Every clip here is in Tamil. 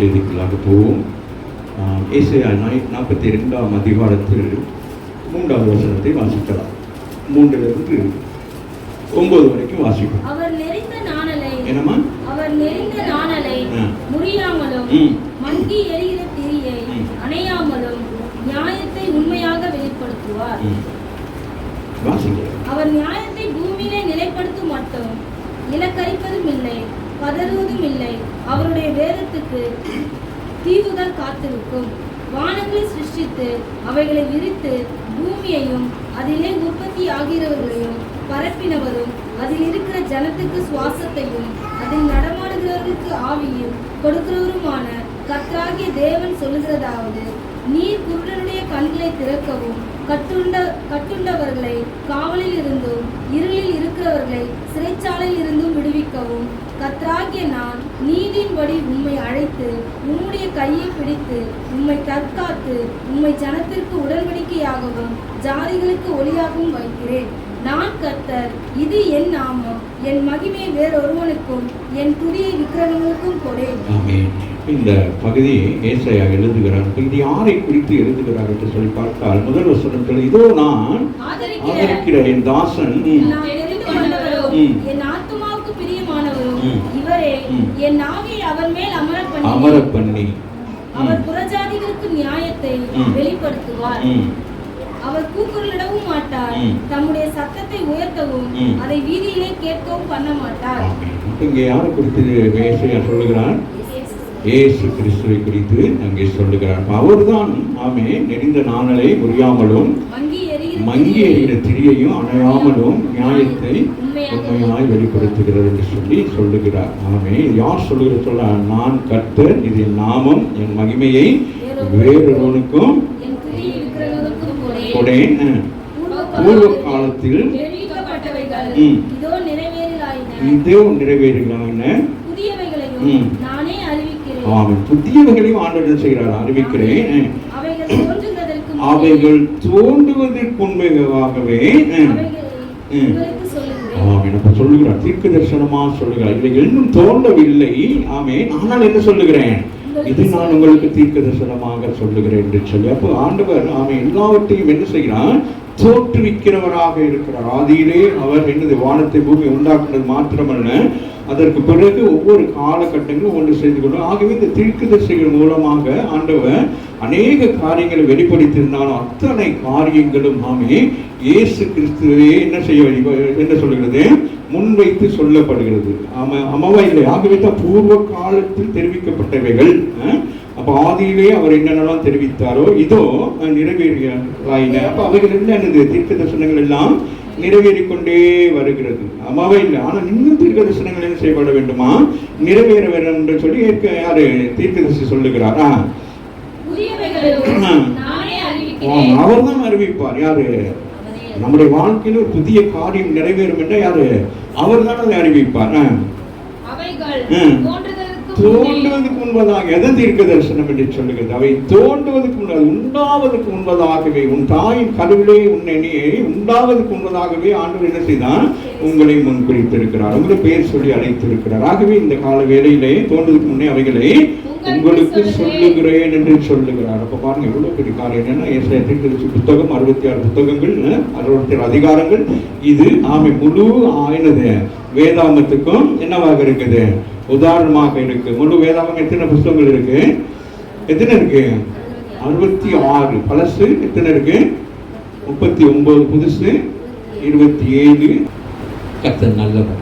செய்திக்குள்ளாக போவோம். ஏசாயா 42ஆம் அதிகாரத்தில் 3வது வசனத்தை வாசிக்கலாம். 3லிருந்து 9 வரைக்கும் வாசிக்கலாம். அவர் நெறிந்த நாணலை என்னமா? அவர் நெறிந்த நாணலை முறியாமலும் மங்கி எரிகிற திரியை அணையாமலும் நியாயத்தை உண்மையாக வெளிப்படுத்துவார். அவர் நியாயத்தை பூமியிலே நிலைப்படுத்தும் மட்டும் இலக்கரிப்பதும் இல்லை, பதறுவதும் இல்லை. அவருடைய வேதத்துக்கு தீவுகள் காத்திருக்கும். வானங்களை சிருஷ்டித்து அவைகளை விரித்து பூமியையும் அதிலே உற்பத்தி ஆகிறவர்களையும் பரப்பினவரும் அதில் இருக்கிற ஜனத்துக்கு சுவாசத்தையும் அதில் நடமாடுகிறவர்களுக்கு ஆவியும் கொடுக்கிறவருமான கர்த்தராகிய தேவன் சொல்லுகிறதாவது, நீர் குருடனுடைய கண்களை திறக்கவும் கட்டுண்டவர்களை காவலில் இருந்தும் இருளில் இருக்கிறவர்களை சிறைச்சாலையில் இருந்தும் விடுவிக்கவும் கர்த்தராகிய நான் நீதியின்படி உம்மை அழைத்து உம்முடைய கையை பிடித்து உம்மை தற்காத்து உம்மை ஜனத்திற்கு உடன்படிக்கையாகவும் ஜாதிகளுக்கு ஒளியாகவும் வைக்கிறேன். நான் கர்த்தர், இது என் நாமம். என் மகிமையை வேறொருவனுக்கும் என் துதியை விக்கிரகங்களுக்கும் கொடேன். இந்த பகுதியை ஏசாயா எழுதுகிறார். இது யாரை குறித்து எழுதுகிறார் என்று சொல்லி பார்த்தால், முதல் வசனத்தில் இதோ நான் ஆதரிக்கிற என் தாசன், என் ஆத்துமாவுக்கு பிரியமானவரும் இவரே, என் நாவை அவர் மேல் அமர பண்ணி அவர் புறஜாதிகளுக்கு நியாயத்தை வெளிப்படுத்துவார். அவர் கூக்குரலிடவும் மாட்டார், தம்முடைய சத்தத்தை உயர்த்தவும் அதை வீதியிலே கேட்கவும் பண்ண மாட்டார். இங்கே யாரை குறித்து ஏசாயா சொல்லுகிறார்? இயேசு கிறிஸ்துவை குறித்து அங்கே சொல்லுகிறார். அவர்தான் நெறிந்த நாணலை முறியாமலும் மங்கி எறிகிற திரியையும் அணையாமலும் நியாயத்தை உண்மையாய் வெளிப்படுத்துகிறது என்று சொல்லி சொல்லுகிறார். யார் சொல்லுகிற சொல்ல? நான் கர்த்தர், இது என் நாமம், என் மகிமையை வேறொருவனுக்கும் கொடேன். பூர்வ காலத்தில் இதோ நிறைவேறுகிறாயின, புதியவைகளையும் ஆண்டவர் செய்கிறார், அறிவிக்கிறேன். அவைகள் தோன்றுவதற்கு உண்மையாகவே சொல்லுகிறார். தீர்க்க தரிசனமா சொல்லுகிறார். இவைகள் இன்னும் தோன்றவில்லை. ஆனால் என்ன சொல்லுகிறேன்? இது நான் உங்களுக்கு தீர்க்க தரிசனமாக சொல்லுகிறேன் என்று சொல்லி, அப்போ ஆண்டவர் எல்லாவற்றையும் என்ன செய்கிறார்? தோற்றுவிக்கிறவராக இருக்கிறார். ஆதியிலே அவர் என்னது வானத்தை பூமி உண்டாக்குறது மாத்திரமல்ல, அதற்கு பிறகு ஒவ்வொரு காலகட்டங்களும் ஒன்று செய்து கொள்ளும். ஆகவே இந்த தீர்க்கதரிசிகள் மூலமாக ஆண்டவர் அநேக காரியங்களை வெளிப்படுத்தியிருந்தாலும் அத்தனை காரியங்களும் இயேசு கிறிஸ்துவே என்ன சொல்லுகிறது? முன்வைத்து சொல்லப்படுகிறது. அம்மாவா இல்லை. ஆகவே தான் பூர்வ காலத்தில் தெரிவிக்கப்பட்டவைகள். அப்ப ஆதியிலே அவர் என்னென்னலாம் தெரிவித்தாரோ இதோ நிறைவேறின. அப்ப அவைகள் என்னது? தீர்க்க தரிசனங்கள் எல்லாம் நிறைவேறிக்கொண்டே வருகிறது. அம்மாவே இல்லை. ஆனால் இன்னும் தீர்க்க தரிசனங்கள் என்ன செய்யப்பட வேண்டுமா? நிறைவேற வேண்டும் என்று சொல்லி யாரு தீர்க்கதரிசி சொல்லுகிறார்? அவர் தான் அறிவிப்பார். யாரு? நம்முடைய வாழ்க்கையில் ஒரு புதிய காரியம் நிறைவேறும் என்ற யாரு? அவர் தான் அதை அறிவிப்பார். தோன்றுவதற்கு முன்பதாக எதன் தீர்க்க தரிசனம் என்று சொல்லுகிறது? அவை தோன்றுவதற்கு முன்பதாக, உண்டாவதற்கு முன்பதாகவே, உன் தாயின் கருவிலே உன்னையே உண்டாவதற்கு முன்பதாகவே ஆண்டவர் என்ன செய்தான்? உங்களை முன்குறித்திருக்கிறார், உங்களை பெயர் சொல்லி அழைத்திருக்கிறார். ஆகவே இந்த கால வேளையிலே தோன்றுவதற்கு முன்னே அவைகளை உங்களுக்கு சொல்லுகிறேன் என்று சொல்லுகிறார். அப்ப பாருங்க எவ்வளவு பெரிய காரியம். என்னன்னா ஏசாயா தீர்க்கதரிசி புத்தகம் 66 புத்தகங்கள், 67 அதிகாரங்கள். இது முழு வேதாகமத்துக்கும் என்னவாக இருக்குது? உதாரணமாக இருக்கு. முழு வேதாகம் எத்தனை புத்தகங்கள் இருக்கு? எத்தனை இருக்கு? 66 பழசு. எத்தனை இருக்கு? 39 புதுசு, 27. கர்த்தர் நல்லவர்.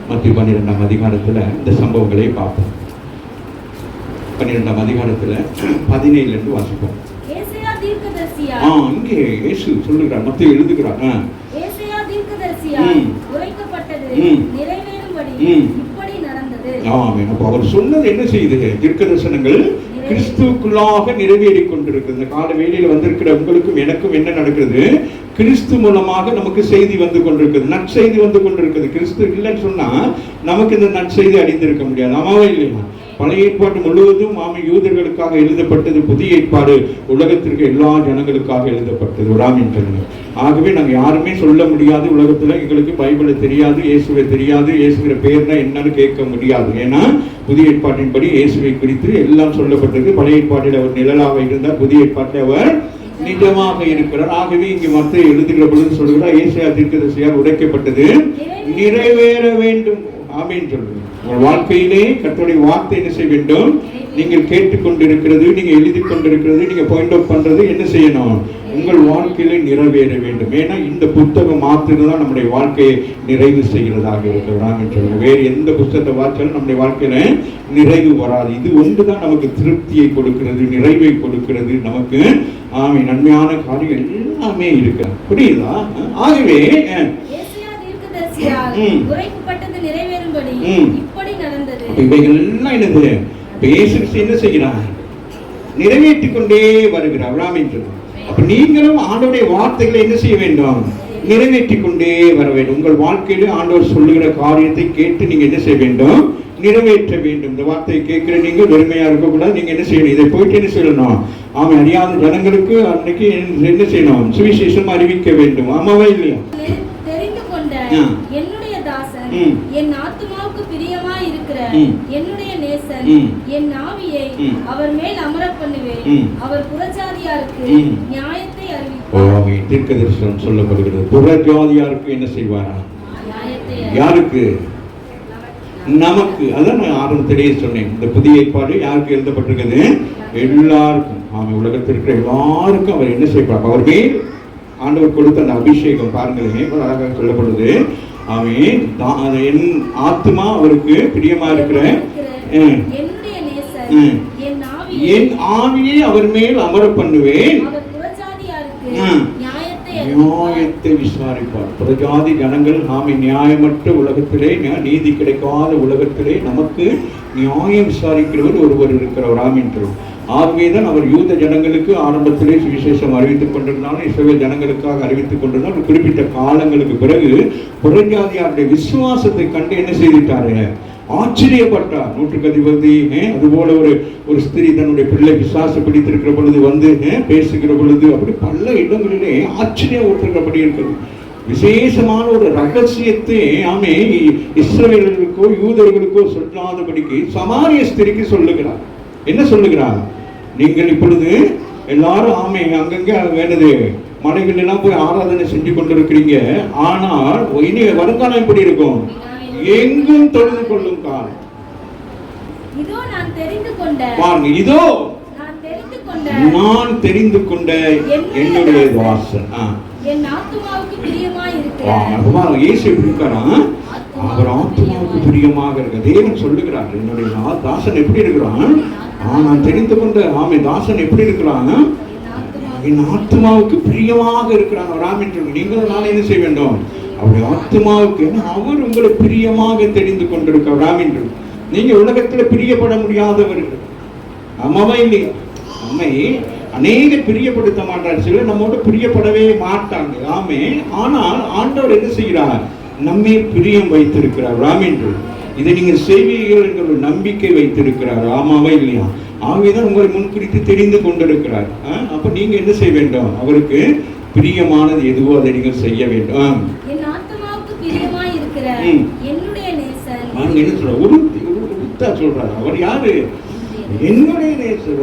மத்திய 12ஆம் அதிகாரத்துல இந்த சம்பவங்களை பார்ப்போம். 12ஆம் அதிகாரத்துல 17 என்று வாசிப்போம். இங்கே இயேசு சொல்லுகிறார், மத்திய எழுதுகிறார். அவர் சொன்னது என்ன செய்தது? தீர்க்க தரிசனங்கள் கிறிஸ்துக்குள்ளாக நிறைவேறி கொண்டிருக்கு. இந்த கால வேளையில வந்திருக்கிற உங்களுக்கும் எனக்கும் என்ன நடக்கிறது? கிறிஸ்து மூலமாக நமக்கு செய்தி வந்து கொண்டிருக்குது, நற்செய்தி வந்து கொண்டிருக்குது. கிறிஸ்து இல்லைன்னு சொன்னா நமக்கு இந்த நற்செய்தி அறிந்திருக்க முடியாது. ஆமாவா இல்லையா? பழைய ஏற்பாடு முழுவதும் யூதர்களுக்காக எழுதப்பட்டது, புதிய ஏற்பாடு உலகத்திற்கு எல்லா ஜனங்களுக்காக எழுதப்பட்டது. ராமின் சொல்லுங்க. ஆகவே நாங்கள் யாருமே சொல்ல முடியாது, உலகத்துல எங்களுக்கு பைபிளை தெரியாது, இயேசுவை தெரியாது, இயேசுகிற பேர்னா என்னன்னு கேட்க முடியாது. ஏன்னா புதிய ஏற்பாட்டின்படி இயேசுவை குறித்து எல்லாம் சொல்லப்பட்டது. பழைய ஏற்பாட்டில் அவர் நிழலாக இருந்தார், புதிய ஏற்பாட்டில் அவர் நிஜமாக இருக்கிறார். ஆகவே இங்கு மத்திய எழுதுகிற பொழுது சொல்கிறார், ஏசாயா தீர்க்கதரிசியால் உடைக்கப்பட்டது நிறைவேற வேண்டும். ஆமென் சொல்லுங்க. உங்கள் வாழ்க்கையிலே கர்த்தருடைய வார்த்தை என்ன செய்ய வேண்டும்? நீங்கள் கேட்டுக்கொண்டிருக்கிறது, நீங்க எழுதி கொண்டிருக்கிறது, நீங்க பாயிண்ட் அவுட் பண்றது என்ன செய்யணும்? உங்கள் வாழ்க்கையிலே நிறைவேற வேண்டும். ஏன்னா இந்த புத்தகம் மாத்திரம்தான் நம்முடைய வாழ்க்கையை நிறைவு செய்கிறதாக இருக்கிறது. வேறு எந்த புத்தகத்தை வாசிச்சாலும் நம்முடைய வாழ்க்கையில நிறைவு வராது. இது ஒன்றுதான் நமக்கு திருப்தியை கொடுக்கிறது, நிறைவை கொடுக்கிறது. நமக்கு நன்மையான காரியம் எல்லாமே இருக்கு. புரியுதா? ஆகவே இவைகள் எல்லாம் என்னது? என்ன செய்கிறார்? நிறைவேற்றிக் கொண்டே வருகிறார். அப்ப நீங்களும் ஆண்டவருடைய வார்த்தைகளை என்ன செய்ய வேண்டும்? நிறைவேற்றிக் கொண்டே வர வேண்டும். உங்கள் வாழ்க்கையில ஆண்டவர் சொல்லுகிற காரியத்தை கேட்டு நீங்க என்ன செய்ய வேண்டும்? நிறைவேற்ற வேண்டும். இந்த வார்த்தையை கேட்கிற நீங்க வெறுமையா இருக்கக்கூடாது. நீங்க என்ன செய்யணும்? இதை போயிட்டு என்ன சொல்லணும்? அறியாத ஜனங்களுக்கு அன்னைக்கு என்ன செய்யணும்? சுவிசேஷம் அறிவிக்க வேண்டும். ஆமாவா இல்லையா? என்னுடைய தாசன், என் ஆத்துமாவுக்கு பிரியமாய் இருக்கிற என்னுடைய நேசன், என் ஆவியை அவர் மேல் அமர பண்ணுவேன். அவர் புறஜாதியாருக்கு நியாயத்தை அறிவிப்பார். தீர்க்கதரிசனம் சொல்லப்படுகிறது. புறஜாதியாருக்கு என்ன செய்வாரா? யாருக்கு? நமக்கு. அதான் நான் ஆரம்பத்திலேயே சொன்னேன். இந்த புதிய ஏற்பாடு யாருக்கு எழுதப்பட்டிருக்குது? எல்லாருக்கும். உலகத்தில் இருக்கிற எல்லாருக்கும் அவர் என்ன செய்வார்? அவர் மேல் ஆண்டவர் கொடுத்த அந்த அபிஷேகம் பாருங்களேன், அழகாக சொல்லப்படுது. என் ஆத்மா அவருக்கு பிரியமா இருக்கிற என் ஆவியை அவர் மேல் அமர பண்ணுவேன். நியாயத்தை விசாரிப்பார். புறஜாதி ஜனங்கள் நியாயமற்ற உலகத்திலே, நீதி கிடைக்காத உலகத்திலே நமக்கு நியாயம் விசாரிக்கிறவர் ஒருவர் இருக்கிறவர். ஆமென். ஆகவேதான் அவர் யூத ஜனங்களுக்கு ஆரம்பத்திலே சுவிசேஷம் அறிவித்துக் கொண்டிருந்தாலும், இஸ்ரவேல் ஜனங்களுக்காக அறிவித்துக் கொண்டிருந்தால், ஒரு குறிப்பிட்ட காலங்களுக்கு பிறகு புறஜாதியாருடைய விசுவாசத்தை கண்டு என்ன செய்துட்டாரு? ஆச்சரியப்பட்டார். 100க்கு அதிபதி அதுபோல ஒரு ஸ்திரீ தன்னுடைய பிள்ளை விசுவாசம் பிடித்திருக்கிற பொழுது வந்து பேசுகிற பொழுது அப்படி பல இடங்களிலே ஆச்சரியம் ஊற்றுகிறபடி இருக்குது. விசேஷமான ஒரு ரகசியத்தை இஸ்ரவேலர்களுக்கோ யூதர்களுக்கோ சொல்லாதபடிக்கு சமாரிய ஸ்திரிக்கு சொல்லுகிறார். என்ன சொல்லுகிறார்? நீங்கள் இப்பொழுது எல்லாரும் அங்கங்க வேணுது மலைகள் எல்லாம் போய் ஆராதனை செஞ்சு கொண்டிருக்கிறீங்க. ஆனால் இனி வருங்காலம் எப்படி இருக்கும்? எங்கும் தொழுது கொள்ளும் காலம். இதோ நான் தெரிந்து கொண்ட என்னுடைய தாசன், என் ஆத்துமாவுக்கு பிரியமாய் இருக்கிறார். இயேசு எப்படி இருக்காரா? அவர் ஆத்துமாவுக்கு பிரியமாக இருக்க. தேவன் சொல்லுகிறார், என்னுடைய தாசன் எப்படி இருக்கிறான்? நான் தெரிந்து கொண்ட தாசன் எப்படி இருக்கிறான்? என் ஆத்மாவுக்கு பிரியமாக இருக்கிறான். நீங்களும் நான் என்ன செய்ய வேண்டும்? அவருடைய ஆத்மாவுக்கு. அவர் உங்களை பிரியமாக தெரிந்து கொண்டிருக்கிறார். நீங்க உலகத்துல பிரியப்பட முடியாதவர்கள். அம்மாவா இல்லையா? அம்மை அநேக பிரியப்படுத்த மாட்டார். சிலர் நம்மோட பிரியப்படவே மாட்டாங்க. ஆனால் ஆண்டவர் என்ன செய்கிறார்? நம்மை பிரியம் வைத்திருக்கிறார். இதை நீங்க செய்வீர்கள் என்ற ஒரு நம்பிக்கை வைத்திருக்கிறார். ஆமாவா இல்லையா? ஆகவேதான் உங்களை முன்குறித்து தெரிந்து கொண்டிருக்கிறார். அப்ப நீங்க என்ன செய்ய வேண்டும்? அவருக்கு பிரியமானது எதுவோ அதை நீங்கள் செய்ய வேண்டும். என்ன சொல்றாரு? அவர் யாரு? என்னுடைய நேசர்.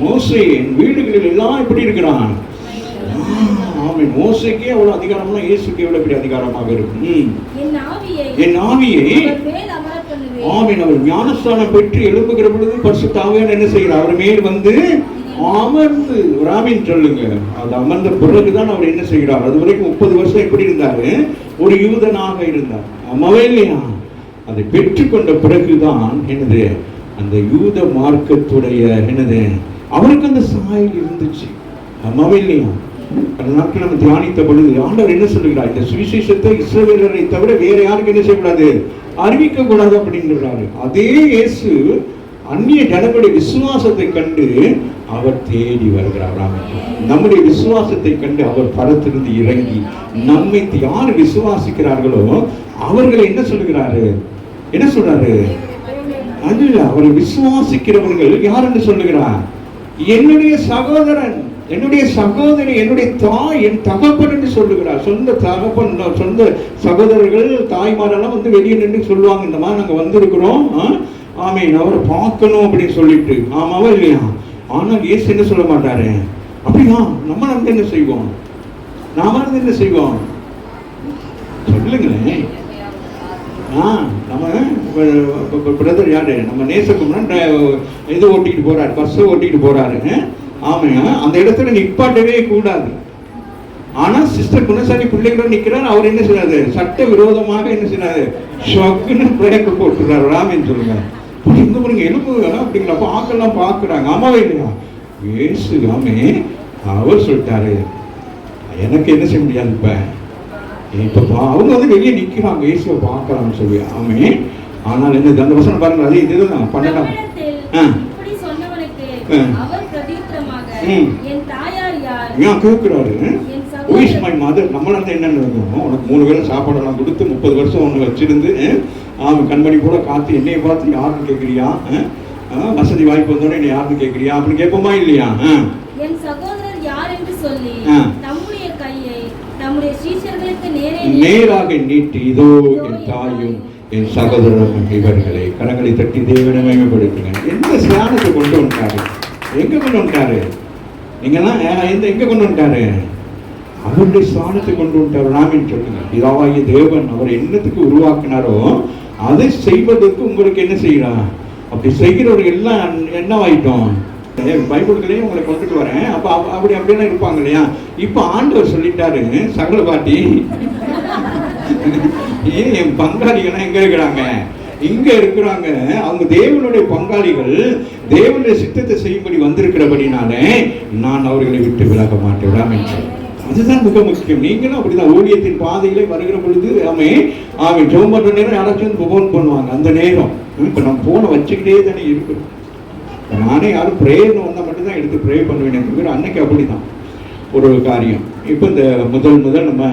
மோசே என் வீடுகளில் எல்லாம் எப்படி இருக்கிறான்? மோசைக்கே அவ்வளவு அதிகாரம்னா இயேசுக்கு எவ்வளவு பெரிய அதிகாரமாக இருக்கும். என் ஆவியை அவர் ஞானஸ்தானம் பெற்று எழுப்புகிற பொழுது பரிசுத்த ஆவியானவர் என்ன செய்கிறார்? அவர் மேல் வந்து அமர்ந்து சொல்லுங்க. அது அமர்ந்த பிறகுதான் அவர் என்ன செய்கிறார்? அது வரைக்கும் 30 வருஷம் எப்படி இருந்தாரு? ஒரு யூதனாக இருந்தார். அம்மாவே இல்லையா? அதை பெற்றுக்கொண்ட பிறகுதான் என்னது அந்த யூத மார்க்கத்துடைய என்னது அவருக்கு அந்த சாயல் இருந்துச்சு. அம்மாவே இல்லையா? அந்த நாட்கள் நம்ம தியானித்த பொழுது ஆண்டவர் என்ன சொல்லுகிறார்? இந்த சுவிசேஷத்தை இஸ்ரவேலரை தவிர வேற யாருக்கு என்ன செய்யக்கூடாது? அறிவிக்க கூடாது அப்படின்றாரு. அதே இயேசு அந்நிய ஜனங்களுடைய விசுவாசத்தை கண்டு அவர் தேடி வருகிறார். நம்முடைய விசுவாசத்தை கண்டு அவர் பரத்திலிருந்து இறங்கி நம்மை யார் விசுவாசிக்கிறார்களோ அவர்களை என்ன சொல்லுகிறாரு? என்ன சொல்றாரு? அது அவரை விசுவாசிக்கிறவர்கள் யார் என்று சொல்லுகிறார்? என்னுடைய சகோதரன், என்னுடைய சகோதரி, என்னுடைய தாய், என் தகப்பன் என்று சொல்லுகிறார். சொந்த தகப்பன், சொந்த சகோதரர்கள், தாய்மாரெல்லாம் வந்து வெளியே நின்று சொல்லுவாங்க, இந்த மாதிரி நாங்கள் வந்திருக்கிறோம், ஆமீன், அவரை பார்க்கணும் அப்படின்னு சொல்லிட்டு. ஆமாவா இல்லையா? ஆனால் இயேசு என்ன சொல்ல மாட்டாரு. அப்படியா? நம்ம வந்து என்ன செய்வோம்? நாம வந்து என்ன செய்வோம் சொல்லுங்களேன். நம்ம பிரதர் யாரு, நம்ம நேசகுமரன் இது ஓட்டிட்டு போறாரு, பஸ் ஓட்டிட்டு போறாரு. ஆமையா, அந்த இடத்துல நிப்பாட்டவே கூடாது. ஆனா சிஸ்டர் குணசாலி பிள்ளைகளோட நிக்கிறார். அவர் என்ன செய்யறாரு? சட்ட விரோதமாக என்ன செய்யறாரு? ஷொக்குன்னு பிரேக் போட்டுறாரு. ராமின்னு சொல்லுங்க, இங்க பாருங்க எலும்பு அப்படிங்களா, ஆக்கெல்லாம் பாக்குறாங்க. ஆமாவே இல்லையா? ஏசு ஆமே அவர் சொல்லிட்டாரு, எனக்கு என்ன செய்ய முடியாது. இப்ப அவங்க வந்து வெளியே நிக்கிறாங்க, இயேசுவை பார்க்கலாம்னு சொல்லி. ஆமே, ஆனால் என்ன அந்த வசனம் பாருங்க, அது இதுதான் 12. கேட்கிறாரு, நம்மள என்னன்னு உனக்கு 3 வேளை சாப்பாடெல்லாம் கொடுத்து 30 வருஷம் ஒன்று வச்சிருந்து அவன் கண்மணி கூட காத்து என்னைய பார்த்து யாருன்னு கேட்குறியா, வசதி வாய்ப்பு வந்தோட என்ன யாருன்னு கேட்குறியா அப்படின்னு கேட்போமா இல்லையா? என் சகோதரர் யார் என்று சொல்லி நம்முடைய கையை நம்முடைய சீஷர்களுக்கு நேராக நீட்டி, இதோ என் தாயும் என் சகோதரரும் இவர்களை. கரங்களை தட்டி தேவனை மகிமைப்படுத்துங்க. எந்த ஸ்தானத்தை கொண்டு வந்துட்டாரு? எங்க கொண்டு வந்துட்டாரு? நீங்கெல்லாம் எங்க கொண்டு வந்துட்டாரு? அவருடைய ஸ்தானத்தை கொண்டு வந்துட்டாரு. ராமின்னு சொல்லுங்க. பிதாவாகிய தேவன் அவர் என்னத்துக்கு உருவாக்கினாரோ அதை செய்வதற்கு உங்களுக்கு என்ன செய்யறான்? அப்படி செய்கிறவர்கள் எல்லாம் என்னவாயிட்டோம்? பைபிள்களையும் உங்களை கொண்டுட்டு வரேன். அப்ப அப்படியெல்லாம் இருப்பாங்க இல்லையா? இப்ப ஆண்டவர் சொல்லிட்டாரு, சகல பாட்டி ஏன் என் பங்காளிகள்லாம் எங்க இருக்கிறாங்க? இங்க இருக்கிறாங்க. அவங்க தேவனுடைய பங்காளிகள், தேவனுடைய சித்தத்தை செய்யும்படி வந்திருக்கிறபடினாலே நான் அவர்களை விட்டு விலக மாட்டேன். அதுதான் மிக முக்கியம். நீங்களும் அப்படிதான் ஊழியத்தின் பாதையிலே வருகிற பொழுது அவன் ஜெபம் பண்ற நேரம் யாராச்சும் போன் பண்ணுவாங்க. அந்த நேரம் இப்ப நம்ம போனை வச்சுக்கிட்டே தானே இருக்கணும். நானே யாரும் ப்ரேயர்னு வந்தால் மட்டும்தான் எடுத்து ப்ரே பண்ணுவேன். அன்னைக்கு அப்படிதான் ஒரு காரியம். இப்போ இந்த முதல் நம்ம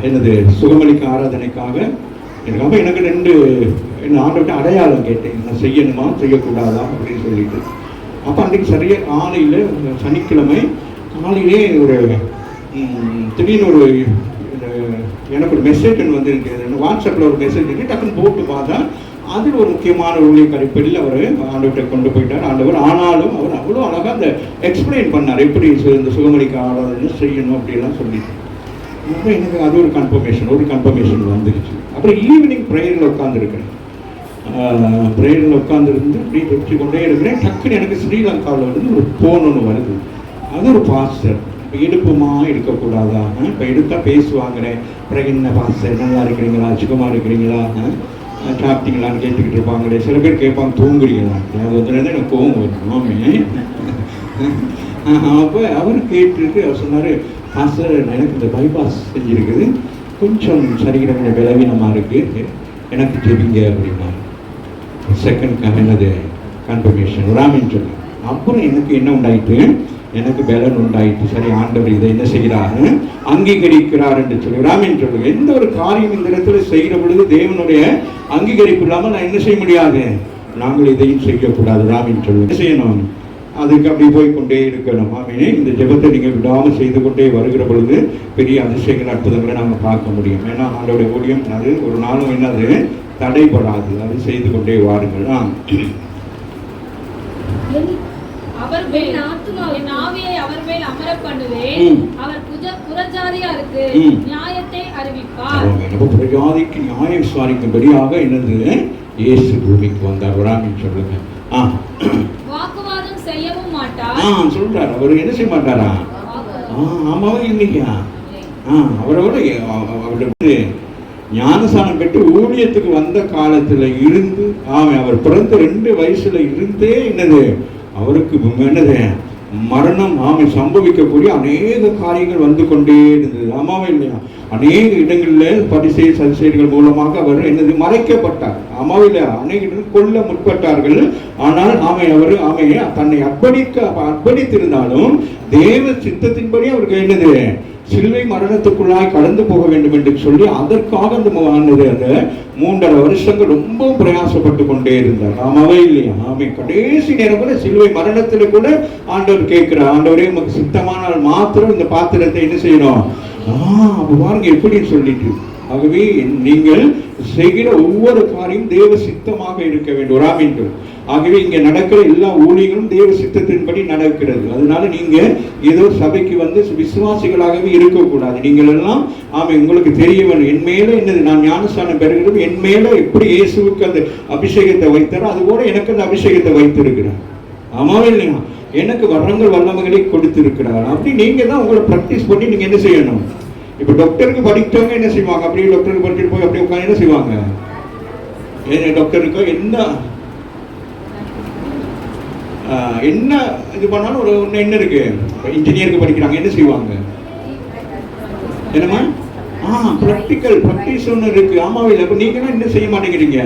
என்னது சுகமளிக்க ஆராதனைக்காக எனக்கு 2 ஆண்டவர்கிட்ட அடையாளம் கேட்டேன், நான் செய்யணுமா செய்யக்கூடாதா அப்படின்னு சொல்லிட்டு. அப்போ அன்றைக்கு சரியாக காலையில் சனிக்கிழமை காலையிலே ஒரு திடீர்னு ஒரு எனக்கு ஒரு மெசேஜ் வந்து வாட்ஸ்அப்பில் ஒரு மெசேஜ் இருக்கு. டக்குன்னு போட்டு பார்த்தா அதில் ஒரு முக்கியமான ஊழியக்காரி பெண்ணில் அவர் ஆண்டவர்கிட்ட கொண்டு போயிட்டார் ஆண்டவர். ஆனாலும் அவர் அவ்வளோ அழகாக அந்த எக்ஸ்பிளைன் பண்ணார், எப்படி இந்த சுகமளிக்க ஆராதனை செய்யணும் அப்படிலாம் சொல்லிட்டு. அப்புறம் எனக்கு அது ஒரு கன்ஃபர்மேஷன் வந்துருச்சு. அப்புறம் ஈவினிங் ப்ரேயரில் உட்காந்துருக்கிறேன். ப்ரேயரில் உட்காந்துருந்து அப்படி வச்சு கொண்டே இருக்கிறேன். டக்குன்னு எனக்கு ஸ்ரீலங்காவில் வந்து ஒரு ஃபோன் ஒன்று வருது. அது ஒரு பாஸ்டர். இப்போ எடுப்புமா எடுக்கக்கூடாதா? இப்போ எடுத்தால் பேசுவாங்கிறேன். அப்புறம் என்ன பாஸ்டர், நல்லா இருக்கிறீங்களா, சுகமாக இருக்கிறீங்களா, சாப்பிட்டீங்களான்னு கேட்டுக்கிட்டு இருப்பாங்களே. சில பேர் கேட்பாங்க, தூங்குறீங்களா? அது வந்து எனக்கு கோவம் வருமாமே. அப்போ அவர் கேட்டுட்டு அவர் சொன்னார், பாஸ்டர் எனக்கு இந்த பைபாஸ் செஞ்சுருக்குது, கொஞ்சம் சரிகிற பலவீனமாக இருக்குது, எனக்கு ஜெபிங்க அப்படின்னா. செகண்ட் என்னது கன்ஃபர்மேஷன் ராமின்னு சொன்னார். அப்புறம் எனக்கு என்ன உண்டாயிட்டு, எனக்கு பலன் உண்டாயிட்டு. சரி, ஆண்டவர் இதை என்ன செய்கிறாரு, அங்கீகரிக்கிறார் என்று சொல்லி ராமின்னு சொல்லுங்க. எந்த ஒரு காரியம் இந்த இடத்துல செய்கிற பொழுது தேவனுடைய அங்கீகரிப்பு இல்லாமல் நான் என்ன செய்ய முடியாது, நாங்கள் இதையும் செய்யக்கூடாது. ராமின்னு சொல்லுங்க. என்ன செய்யணும்? அதுக்கு அப்படி போய்கொண்டே இருக்கணும். ஆமீனே. இந்த ஜெபத்தை நீங்கள் விடாமல் செய்து கொண்டே வருகிற பொழுது பெரிய அதிசயங்கள் அற்புதங்களை நாங்கள் பார்க்க முடியும். ஏன்னா ஆண்டவருடைய ஊழியம் அது ஒரு நாளும் என்னது தடைபடாது. அது செய்து கொண்டே வாருங்கள். அவர் மேல் என் ஆவியை அவர் மேல் அமர பண்ணுவேன். அவர் புறஜாதியாருக்கு நியாயத்தை அறிவிப்பார். புறஜாதிக்கு நியாயம் விசாரிக்கும்படியாக என்னது இயேசு பூமிக்கு வந்தார். வராமின்னு சொல்லுங்க. வாக்குவாதம் செய்யவும் மாட்டார் சொல்றாரு. அவர் என்ன செய்ய மாட்டாரா? ஆமாவா இல்லையா? அவரோட அவருடைய ஞானசானம் பெற்று ஊழியத்துக்கு வந்த காலத்துல இருந்து அவர் பிறந்த 2 வயசுல இருந்தே என்னது அவருக்கு என்னது மரணம் சம்பவிக்கக்கூடிய அநேக காரியங்கள் வந்து கொண்டே இருந்தது. ஆமாவே இல்லையா? அநேக இடங்களில் பரிசேயர் சதுசேயர்கள் மூலமாக அவர் என்னது மறைக்கப்பட்டார். ஆமாவே இல்லையா? அநேக இடங்கள் கொல்ல முற்பட்டார்கள். ஆனால் அவர் தன்னை அர்ப்பணித்திருந்தாலும் தேவ சித்தத்தின்படி அவருக்கு என்னது சிலுவை மரணத்துக்குள்ளாய் கடந்து போக வேண்டும் என்று சொல்லி அதற்காக அந்த 3.5 வருஷங்கள் ரொம்ப பிரயாசப்பட்டு கொண்டே இருந்தார். ஆமாவே இல்லையா? ஆமே. கடைசி நேரம் கூட சிலுவை மரணத்துல கூட ஆண்டவர் கேட்கிறார், ஆண்டவரே உமக்கு சித்தமானால் மாத்திரம் இந்த பாத்திரத்தை என்ன செய்யணும்? அப்ப பாருங்க எப்படின்னு சொல்லிட்டு. ஆகவே நீங்கள் செய்கிற ஒவ்வொரு காரியம் தேவ சித்தமாக இருக்க வேண்டும். ஆமென். ஆகவே இங்க நடக்கிற எல்லா ஊழியர்களும் தேவ சித்தத்தின்படி நடக்கிறது. அதனால நீங்க ஏதோ சபைக்கு வந்து விசுவாசிகளாகவே இருக்கக்கூடாது. நீங்கள் எல்லாம் உங்களுக்கு தெரிய வேணும், என் மேல என்னது, நான் ஞானஸ்தானம் பெறுகிறோம், என் மேல எப்படி இயேசுவுக்கு அந்த அபிஷேகத்தை வைத்தாரோ அது கூட எனக்கு அந்த அபிஷேகத்தை வைத்திருக்கிறார். ஆமாவே இல்லையா? எனக்கு வரங்கள் வல்லமைகளை கொடுத்திருக்கிறார். அப்படி நீங்க தான் உங்களை பிராக்டிஸ் பண்ணி நீங்க என்ன செய்யணும். இப்ப டாக்டருக்கு படித்தவங்க என்ன செய்வாங்க? அப்படியே டாக்டருக்கு படிச்சுட்டு போய் அப்படியே உட்காந்து என்ன செய்வாங்க? டாக்டருக்கு என்ன இது பண்ணாலும் ஒரு என்ன இருக்கு, இன்ஜினியருக்கு படிக்கிறாங்க என்ன செய்வாங்க? என்னமா பிராக்டிஸ் ஒன்று இருக்கு. ஆமாவே இல்லை. அப்ப நீங்க என்ன செய்ய மாட்டேங்கிறீங்க?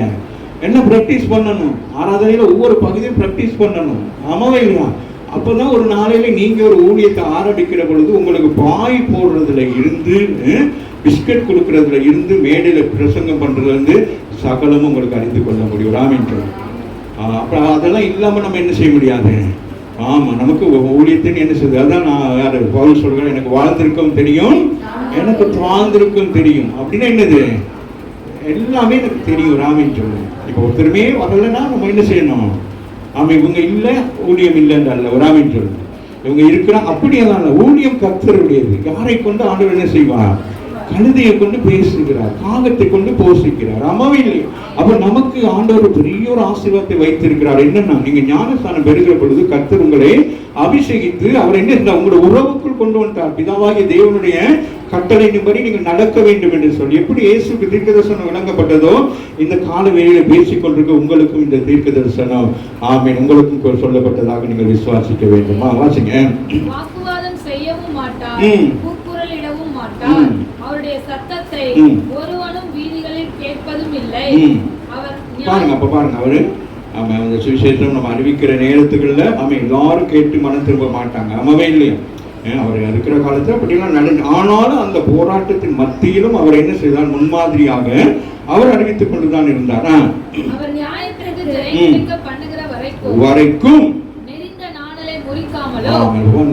என்ன பிராக்டிஸ் பண்ணணும்? ஆராதனையில ஒவ்வொரு பகுதியும் பிராக்டிஸ் பண்ணணும். ஆமாவே இல்லையா? அப்பதான் ஒரு நாளையில நீங்க ஒரு ஊழியத்தை ஆரம்பிக்கிற பொழுது உங்களுக்கு பாய் போடுறதுல இருந்து பிஸ்கட் கொடுக்கறதுல இருந்து மேடையில பிரசங்கம் பண்றதுல இருந்து சகலமும் உங்களுக்கு அறிந்து கொள்ள முடியும். ஆமென். அப்புறம் அதெல்லாம் இல்லாம நம்ம என்ன செய்ய முடியாது. ஆமா, நமக்கு ஊழியத்தின்னு என்ன செய்யுது? அதான் நான் யாரு பவுல் சொல்றேன், எனக்கு வாழ்ந்திருக்கும் தெரியும், எனக்கு வாழ்ந்திருக்கும் தெரியும். அப்படின்னா என்னது? எல்லாமே எனக்கு தெரியும். ஆமென் சொல்லுங்க. இப்ப ஒருத்தருமே வரலன்னா நம்ம என்ன செய்யணும்? இவங்க இல்ல ஊழியம் இல்லைன்றல்ல. ஒரு ஆமென் சொல்லுங்க. இவங்க இருக்கிறாங்க அப்படியேதான். ஊழியம் கர்த்தருடையது. யாரை கொண்டு ஆண்டவர் என்ன செய்வார்? கழுதையை கொண்டு பேசுகிறார், காகத்தை கொண்டு போஷிக்கிறார். ஆமாவே இல்லையா? அப்ப நமக்கு ஆண்டவர் பெரிய ஒரு ஆசீர்வாதத்தை வைத்திருக்கிறார். என்னன்னா, நீங்க ஞானஸ்தானம் பெறுகிற பொழுது கர்த்தர் உங்களை அபிஷேகித்து அவர் என்ன உங்களோட உறவுக்குள் கொண்டு வந்தார். பிதாவாகிய தேவனுடைய கட்டளையின்படி நீங்கள் நடக்க வேண்டும் என்று சொல்லி எப்படி இயேசுக்கு தீர்க்க தரிசனம் விளங்கப்பட்டதோ இந்த கால வேளையில பேசிக் கொண்டிருக்க உங்களுக்கும் இந்த தீர்க்க தரிசனம் ஆமென் உங்களுக்கும் சொல்லப்பட்டதாக நீங்கள் விசுவாசிக்க வேண்டுமா? வாசிங்க. வாக்குவாதம் செய்யவும் மாட்டார், கூக்குரலிடவும் மாட்டார், அவருடைய சத்தத்தை ஒருவனும் வீதிகளில் கேட்பதும் இல்லை. அவர் பாருங்க, அப்ப பாருங்க, அவரு அந்த சுவிசேஷம் நம்ம அறிவிக்கிற நேரத்துக்குள்ள எல்லாரும் கேட்டு மனம் திரும்ப மாட்டாங்க. ஆமாவே இல்லையா? அவர் இருக்கிற காலத்துல அப்படிலாம் நடந்து, ஆனாலும் அந்த போராட்டத்தின் மத்தியிலும் அவர் என்ன செய்தார்? முன்மாதிரியாக அவர் அறிவித்துக் கொண்டுதான் இருந்தார். வரைக்கும்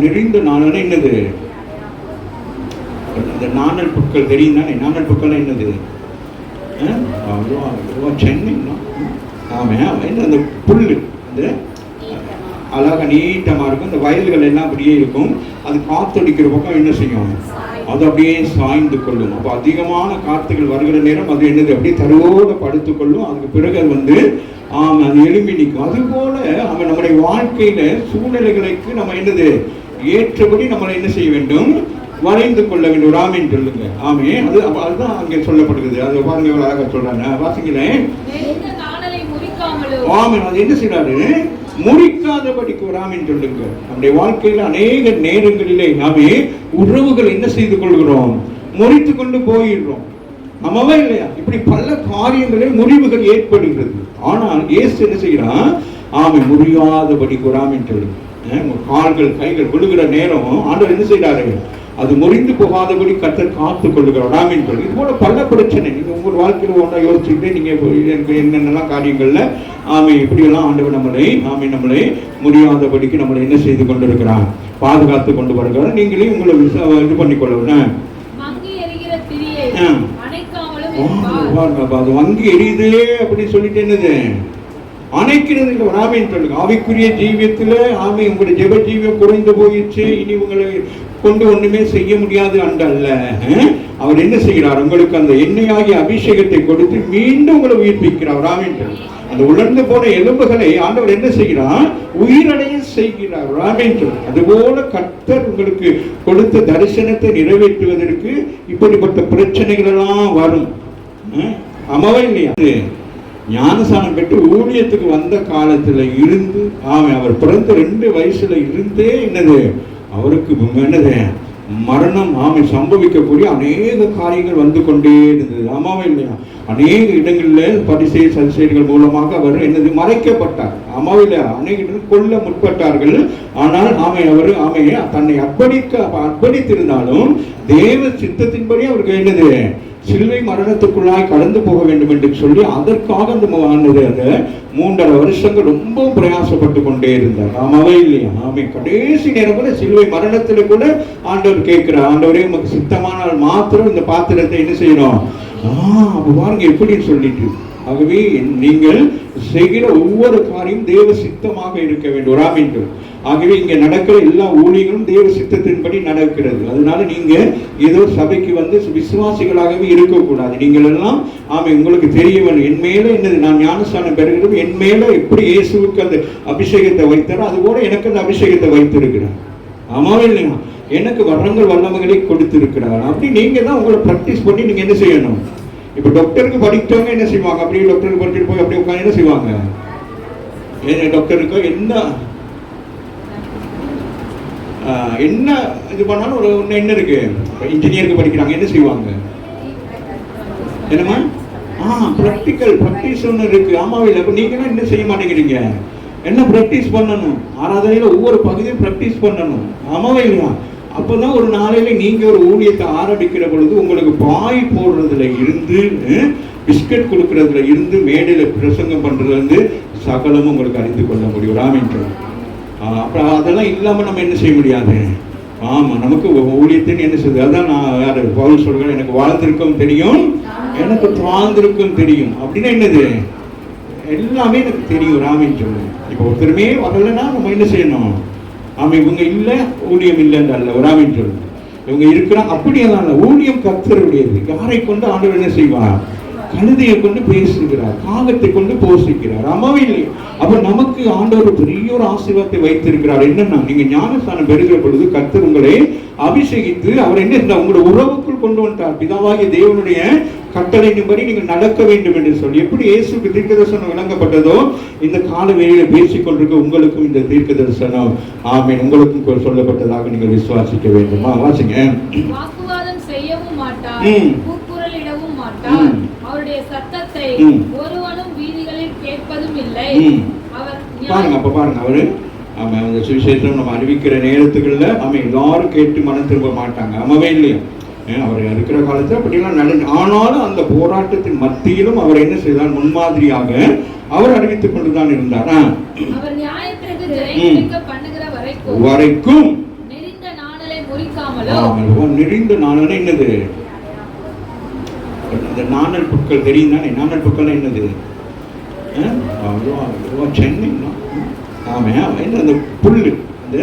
நெறிந்த நாணல் என்னது? இந்த நாணல் புட்கள் தெரியும் தானே? நாணல் புட்கள் என்னது? சென்னை அந்த புல்லு அந்த அழகா நீட்டமா இருக்கும். இந்த வயல்கள் எல்லாம் அப்படியே இருக்கும். அது காத்தடிக்கிற பக்கம் என்ன செய்யும்? அது அப்படியே சாய்ந்து கொள்ளும். அப்போ அதிகமான காத்துகள் வருகிற நேரம் அது என்னது? அப்படியே தருவோட படுத்து கொள்ளும். அதுக்கு பிறகு அது வந்து அது எழும்பி நிற்கும். அது போல நம்முடைய வாழ்க்கையில சூழ்நிலைகளுக்கு நம்ம என்னது ஏற்றபடி நம்மளை என்ன செய்ய வேண்டும்? வரைந்து கொள்ள வேண்டும். ஆமென் சொல்லுங்க. ஆமே. அதுதான் அங்கே சொல்லப்படுகிறது. அது பாருங்க எவ்வளவு அழகா சொல்றாங்க. வாசிங்களேன். ஆமென். அது என்ன செய்யறாரு? முறிக்காதபடிக்கு வராமின்னு சொல்லுங்க. நம்முடைய வாழ்க்கையில அநேக நேரங்களிலே நாமே உறவுகள் என்ன செய்து கொள்கிறோம்? முறித்து கொண்டு போயிடுறோம். ஆமாவா இல்லையா? இப்படி பல காரியங்களில் முறிவுகள் ஏற்படுகிறது. ஆனால் இயேசு என்ன செய்யறான்? முறியாதபடிக்கு வராமின்னு சொல்லுங்க. கால்கள் கைகள் விழுகிற நேரம் ஆண்டவர் என்ன செய்யறாரு? அது முறிந்து போகாதபடி கர்த்தர் காத்து கொள்ளுகிறார். ஆமென் சொல்லுங்க. இது போல பல பிரச்சனை நீங்க உங்க வாழ்க்கையில ஒன்றா யோசிச்சுட்டு நீங்க என்னென்னலாம் காரியங்கள்ல இப்படியெல்லாம் ஆண்டவர் நம்மளை முடியாதபடிக்கு நம்மளை என்ன செய்து கொண்டிருக்கிறார்? பாதுகாத்து கொண்டு வருகிறார். நீங்களே உங்களை இது பண்ணிக்கொள்ளணும். அது வங்கி எரியுதே அப்படின்னு சொல்லிட்டு என்னது அணைக்கிறது இல்லை. ஆமென் சொல்லுங்க. ஆவிக்குரிய ஜீவியத்துல உங்களுடைய ஜெப ஜீவியம் குறைந்து போயிடுச்சு, இனி உங்களை கொண்டு ஒண்ணுமே செய்ய முடியாது அண்டல்ல. அவர் என்ன செய்கிறார்? உங்களுக்கு அந்த எண்ணெயாகிய அபிஷேகத்தை கொடுத்து மீண்டும் உங்களை உயிர்ப்பிக்கிறார். ஆமென். அந்த உலர்ந்து போன எலும்புகளை ஆண்டவர் என்ன செய்கிறார்? உயிரடைய செய்கிறார். ஆமென். அதுபோல கர்த்தர் உங்களுக்கு கொடுத்த தரிசனத்தை நிறைவேற்றுவதற்கு இப்படிப்பட்ட பிரச்சனைகள் எல்லாம் வரும். ஆமாவா இல்லையா? ஞானசானம் பெற்று ஊழியத்துக்கு வந்த காலத்துல இருந்து அவர் பிறந்த 2 வயசுல இருந்தே என்னது அவருக்கு என்னது மரணம் சம்பவிக்கக்கூடிய அநேக காரியங்கள் வந்து கொண்டே இருந்தது. ஆமாவா இல்லையா? அநேக இடங்களில் பரிசேயர் சதுசேயர்கள் மூலமாக அவர் என்னது மறைக்கப்பட்டார். ஆமாவில அநேக இடங்கள் கொல்ல முற்பட்டார்கள். ஆனால் அவர் தன்னை அர்ப்பணித்திருந்தாலும் தேவ சித்தத்தின்படி அவருக்கு என்னது சிலுவை மரணத்துக்குள்ளாய் கடந்து போக வேண்டும் என்று சொல்லி அதற்காக அந்த 3.5 வருஷங்கள் ரொம்ப பிரயாசப்பட்டு கொண்டே இருந்தார். ஆமாவே இல்லையா? கடைசி நேரம் கூட சிலுவை மரணத்துல கூட ஆண்டவர் கேட்கிறார், ஆண்டவரே உமக்கு சித்தமானால் மாத்திரம் இந்த பாத்திரத்தை என்ன செய்யணும். அப்ப பாருங்க எப்படி சொல்லிட்டு. ஆகவே நீங்கள் செய்கிற ஒவ்வொரு காரியம் தேவ சித்தமாக இருக்க வேண்டும். ஆகவே இங்க நடக்கிற எல்லா ஊழியர்களும் தேவ சித்தத்தின்படி நடக்கிறது. அதனால நீங்க ஏதோ சபைக்கு வந்து விசுவாசிகளாகவே இருக்கக்கூடாது. நீங்கள் எல்லாம் உங்களுக்கு தெரிய வேண்டும், என் மேல என்னது நான் ஞானஸ்தானம் பெறுகிறது, என் மேல எப்படி இயேசுவுக்கு அந்த அபிஷேகத்தை வைத்தாரோ அது போல எனக்கு அந்த அபிஷேகத்தை வைத்திருக்கிறார். ஆமாவே இல்லையா? எனக்கு வரங்கள் வல்லமைகளை கொடுத்திருக்கிறார். அப்படி நீங்க தான் உங்களை பிராக்டிஸ் பண்ணி நீங்க என்ன செய்யணும். இப்ப டாக்டருக்கு படித்தவங்க என்ன செய்வாங்க, அப்படியே டாக்டருக்கு படிச்சுட்டு போய் அப்படியே உட்காந்து என்ன செய்வாங்க, டாக்டருக்கு என்ன இது பண்ணாலும் ஒரு என்ன இருக்கு, இன்ஜினியருக்கு படிக்கிறாங்க என்ன செய்வாங்க, என்னமா பிராக்டிஸ் ஒன்று இருக்கு. ஆமாவே. அப்ப நீங்க என்ன செய்ய மாட்டேங்கிறீங்க, என்ன பிராக்டிஸ் பண்ணணும். ஆராதனையில ஒவ்வொரு பகுதியும் பிராக்டிஸ் பண்ணணும். ஆமாவே இல்லையா? அப்பதான் ஒரு நாளையில நீங்க ஒரு ஊழியத்தை ஆரம்பிக்கிற பொழுது உங்களுக்கு பாய் போடுறதுல இருந்து பிஸ்கட் கொடுக்கறதுல இருந்து மேடையில பிரசங்கம் பண்றதுல இருந்து சகலமும் உங்களுக்கு அறிந்து கொள்ள முடியும். அப்புறம் அதெல்லாம் இல்லாம நம்ம என்ன செய்ய முடியாது. நமக்கு ஊழியத்தின் என்ன செய்யுது. அதான் நான் யாரு பவுல் சொல்றேன், எனக்கு வாழ்ந்திருக்கும் தெரியும், எனக்கு தாழ்ந்திருக்கும் தெரியும். அப்படின்னா என்னது, எல்லாமே எனக்கு தெரியும் ராமின்னு சொல்லுங்க. இப்ப ஒருத்தருமே வரலன்னா நம்ம என்ன செய்யணும், இவங்க இல்ல ஊழியம் இல்லைன்னு அல்ல, ராமின்னு சொல்லுங்க. இவங்க இருக்கிறாங்க அப்படியேதான். ஊழியம் கர்த்தருடையது. யாரை கொண்டு ஆண்டவர் என்ன செய்வார், கழுதையை கொண்டு பேசுகிறார், காகத்தை கொண்டு போஷிக்கிறார். ஆமாவே இல்லை? அப்ப நமக்கு ஆண்டவர் பெரிய ஒரு ஆசீர்வாதத்தை வைத்திருக்கிறார். என்னன்னா, நீங்க ஞானஸ்தானம் பெறுகிற பொழுது கர்த்தர் உங்களை அபிஷேகித்து அவர் என்ன உங்களுடைய உறவுக்குள் கொண்டு வந்தார். பிதாவாகிய தேவனுடைய கட்டளையின்படி நீங்கள் நடக்க வேண்டும் என்று சொல்லி எப்படி இயேசுக்கு தீர்க்க தரிசனம் விளங்கப்பட்டதோ இந்த கால வேளையில பேசிக் கொண்டிருக்க உங்களுக்கும் இந்த தீர்க்க தரிசனம் உங்களுக்கும் சொல்லப்பட்டதாக நீங்கள் விசுவாசிக்க வேண்டுமா? வாசிங்க. வாக்குவாதம் செய்யவும் மாட்டார், கூக்குரலிடவும் மாட்டார், அவருடைய சத்தத்தை ஒருவனும் வீதிகளில் கேட்பதும் இல்லை. பாருங்க, அப்ப பாருங்க, அவரு அந்த சுவிசேஷம் நம்ம அறிவிக்கிற நேரத்துக்குள்ள எல்லாரும் கேட்டு மனம் திரும்ப மாட்டாங்க. ஆமாவே இல்லையா? அவர் இருக்கிற காலத்துல அப்படிலாம் நடந்து, ஆனாலும் அந்த போராட்டத்தின் மத்தியிலும் அவர் என்ன செய்தார், முன்மாதிரியாக அவர் அறிவித்துக் கொண்டுதான் இருந்தார். வரைக்கும் நெறிந்த நாணல் என்னது, அந்த நாணல் புட்கள் தெரியும் தானே. நாணல் புட்கள் என்னது, சென்னை அந்த புல்லு அந்த